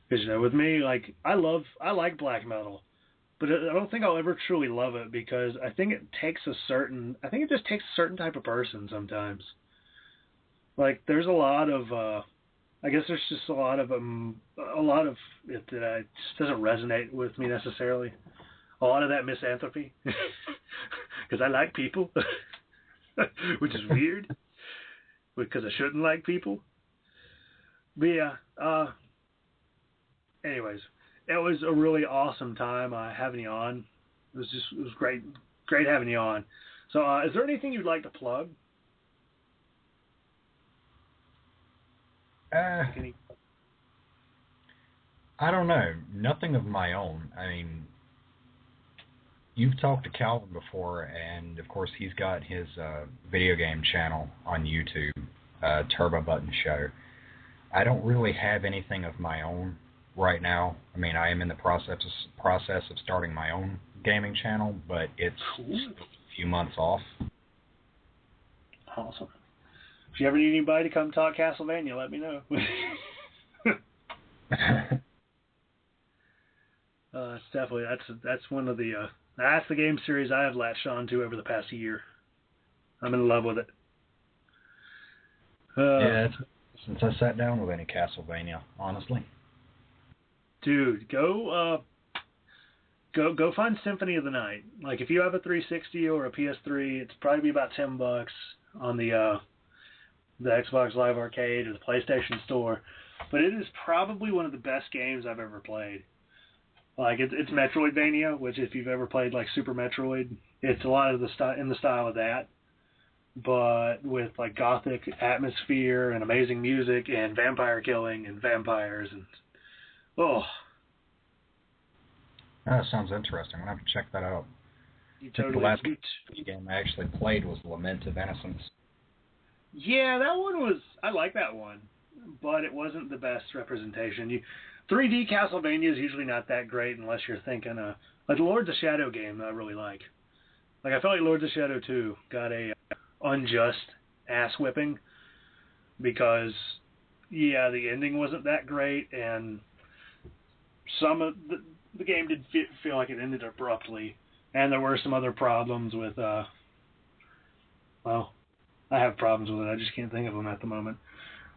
A: Because you know, with me, like I like black metal, but I don't think I'll ever truly love it because I think it just takes a certain type of person sometimes. Like there's a lot of I guess there's just a lot of it that just doesn't resonate with me necessarily. A lot of that misanthropy, because I like people, which is weird, because I shouldn't like people. But yeah, anyways, it was a really awesome time having you on. It was great having you on. So, is there anything you'd like to plug?
B: I don't know. Nothing of my own. I mean, you've talked to Calvin before, and of course he's got his video game channel on YouTube, Turbo Button Show. I don't really have anything of my own right now. I mean, I am in the process of starting my own gaming channel, but it's a few months off.
A: Awesome. If you ever need anybody to come talk Castlevania, let me know. It's definitely that's one of the that's the game series I have latched on to over the past year. I'm in love with it.
B: Yeah, since I sat down with any Castlevania, honestly.
A: Dude, go find Symphony of the Night. Like if you have a 360 or a PS3, it's probably be about $10 on the Xbox Live Arcade or the PlayStation Store. But it is probably one of the best games I've ever played. Like it's Metroidvania, which if you've ever played like Super Metroid, it's a lot of the in the style of that, but with like gothic atmosphere and amazing music and vampire killing and vampires and
B: that sounds interesting. I'm gonna have to check that out. The last game I actually played was Lament of Innocence.
A: Yeah, that one was. I like that one, but it wasn't the best representation. 3D Castlevania is usually not that great unless you're thinking like the Lords of Shadow game that I really like. Like I felt like Lords of Shadow 2 got a unjust ass whipping because the ending wasn't that great and some of the game did feel like it ended abruptly and there were some other problems with well, I have problems with it. I just can't think of them at the moment.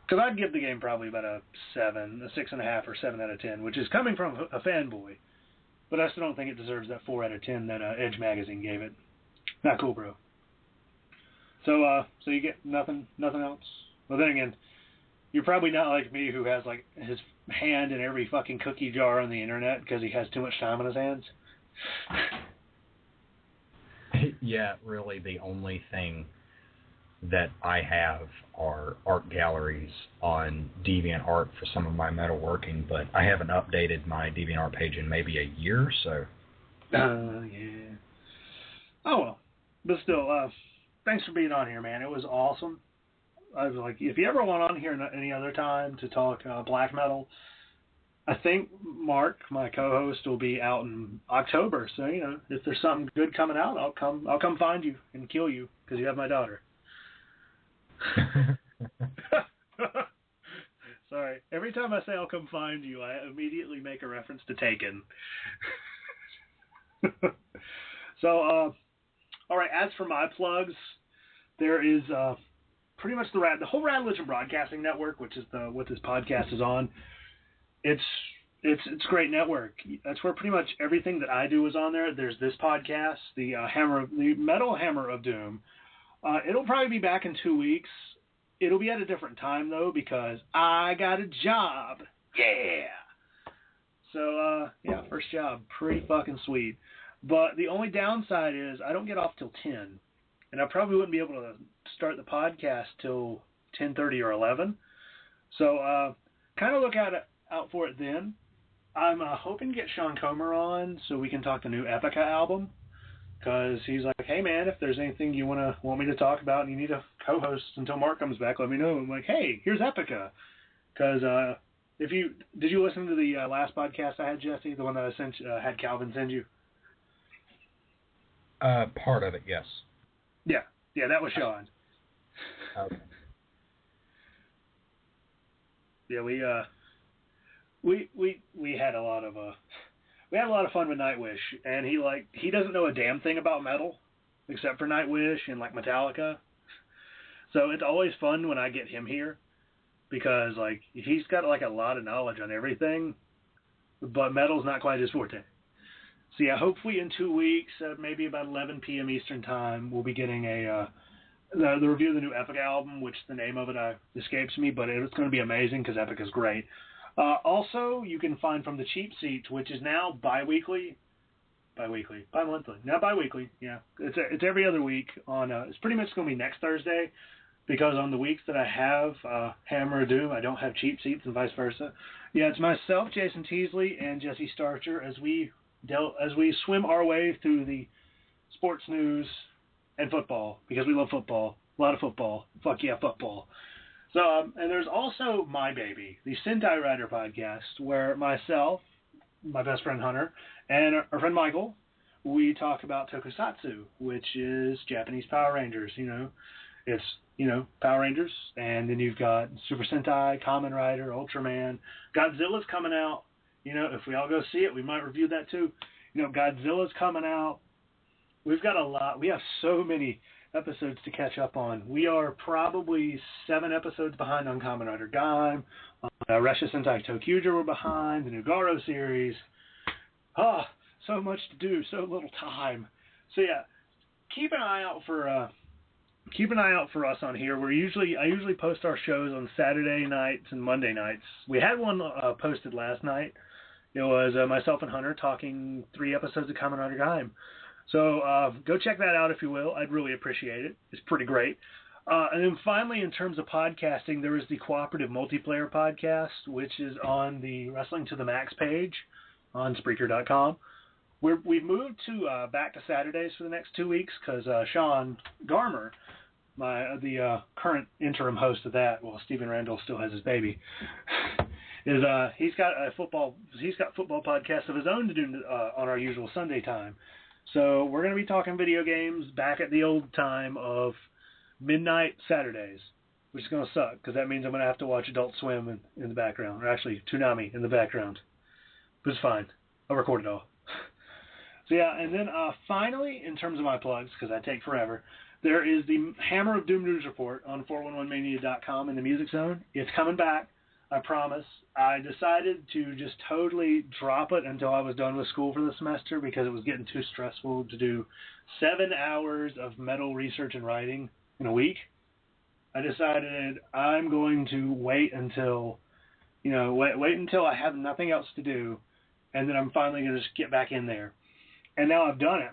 A: Because I'd give the game probably about a 6.5 or 7 out of 10, which is coming from a fanboy. But I still don't think it deserves that 4 out of 10 that Edge Magazine gave it. Not cool, bro. So you get nothing else? Well, then again, you're probably not like me who has like his hand in every fucking cookie jar on the internet because he has too much time on his hands.
B: Yeah, really the only thing that I have are art galleries on DeviantArt for some of my metalworking, but I haven't updated my DeviantArt page in maybe a year or so.
A: Yeah. Oh, well. But still, thanks for being on here, man. It was awesome. I was like, if you ever want on here any other time to talk black metal, I think Mark, my co-host, will be out in October. So, you know, if there's something good coming out, I'll come find you and kill you because you have my daughter. Sorry. Every time I say I'll come find you, I immediately make a reference to Taken. So, all right, as for my plugs, there is pretty much the whole Radulich Broadcasting Network, which is what this podcast is on. It's a great network. That's where pretty much everything that I do is on there. There's this podcast, the Metal Hammer of Doom. It'll probably be back in 2 weeks. It'll be at a different time though because I got a job. Yeah. So yeah, first job, pretty fucking sweet. But the only downside is I don't get off till 10, and I probably wouldn't be able to start the podcast till 10:30 or 11. So kind of look out for it then. I'm hoping to get Sean Comer on so we can talk the new Epica album, because he's like, hey man, if there's anything you want me to talk about and you need a co-host until Mark comes back, let me know. I'm like, hey, here's Epica. Because did you listen to the last podcast I had, Jesse, the one that I had Calvin send you?
B: Part of it, yes.
A: Yeah, that was Sean.
B: Okay.
A: Yeah, we had a lot of fun with Nightwish, and he doesn't know a damn thing about metal except for Nightwish and like Metallica. So it's always fun when I get him here because like he's got like a lot of knowledge on everything, but metal's not quite his forte. So yeah, hopefully in 2 weeks, maybe about 11 p.m. Eastern time, we'll be getting the review of the new Epica album, which the name of it escapes me, but it's going to be amazing because Epica's great. Also, you can find From the Cheap Seats, which is now bi-monthly, yeah. It's every other week on, it's pretty much going to be next Thursday, because on the weeks that I have Hammer of Doom, I don't have Cheap Seats and vice versa. Yeah, it's myself, Jason Teasley, and Jesse Starcher as we swim our way through the sports news and football, because we love football, a lot of football, fuck yeah, football. So, and there's also My Baby, the Sentai Rider podcast, where myself, my best friend Hunter, and our friend Michael, we talk about tokusatsu, which is Japanese Power Rangers. You know, it's, Power Rangers, and then you've got Super Sentai, Kamen Rider, Ultraman. Godzilla's coming out. If we all go see it, we might review that too. Godzilla's coming out. We've got a lot. We have so many episodes to catch up on. We are probably 7 episodes behind on Kamen Rider Gaim. Resha Sentai Tokyuja we're behind. The new Garo series. So much to do, so little time. So yeah, keep an eye out for us on here. I usually post our shows on Saturday nights and Monday nights. We had one posted last night. It was myself and Hunter talking 3 episodes of Kamen Rider Gaim. So go check that out if you will. I'd really appreciate it. It's pretty great. And then finally, in terms of podcasting, there is the Cooperative Multiplayer Podcast, which is on the Wrestling to the Max page on Spreaker.com. We've moved to back to Saturdays for the next 2 weeks because Sean Garmer, the current interim host of that, well, Stephen Randall still has his baby, he's got football podcasts of his own to do on our usual Sunday time. So we're going to be talking video games back at the old time of midnight Saturdays, which is going to suck because that means I'm going to have to watch Adult Swim in the background, or actually Toonami in the background. But it's fine. I'll record it all. So yeah, and then finally, in terms of my plugs, because I take forever, there is the Hammer of Doom News Report on 411mania.com in the Music Zone. It's coming back. I promise. I decided to just totally drop it until I was done with school for the semester because it was getting too stressful to do 7 hours of metal research and writing in a week. I decided I'm going to wait until I have nothing else to do, and then I'm finally going to just get back in there. And now I've done it.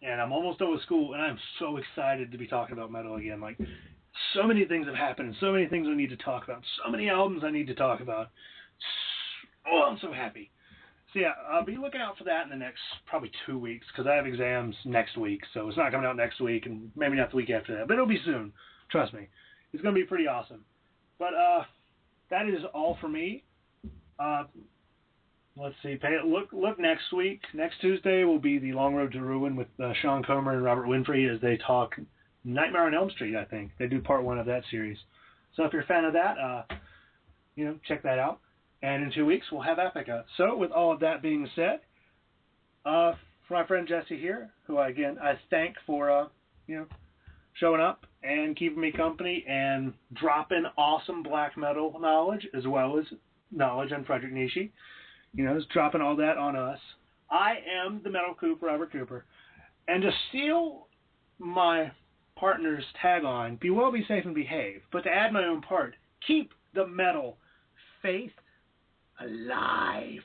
A: And I'm almost done with school, and I'm so excited to be talking about metal again. Like, so many things have happened, and so many things we need to talk about, so many albums I need to talk about. Oh, I'm so happy. So yeah, I'll be looking out for that in the next probably 2 weeks, because I have exams next week, so it's not coming out next week, and maybe not the week after that, but it'll be soon. Trust me. It's going to be pretty awesome. But that is all for me. Let's see. Look next week. Next Tuesday will be the Long Road to Ruin with Sean Comer and Robert Winfrey as they talk Nightmare on Elm Street, I think. They do part 1 of that series. So if you're a fan of that, check that out. And in 2 weeks, we'll have Epica. So with all of that being said, for my friend Jesse here, who I thank for showing up and keeping me company and dropping awesome black metal knowledge as well as knowledge on Frederick Nietzsche. Is dropping all that on us. I am the Metal Coop, Robert Cooper. And to steal my partner's tag on, be well, be safe, and behave. But to add my own part, keep the metal faith alive.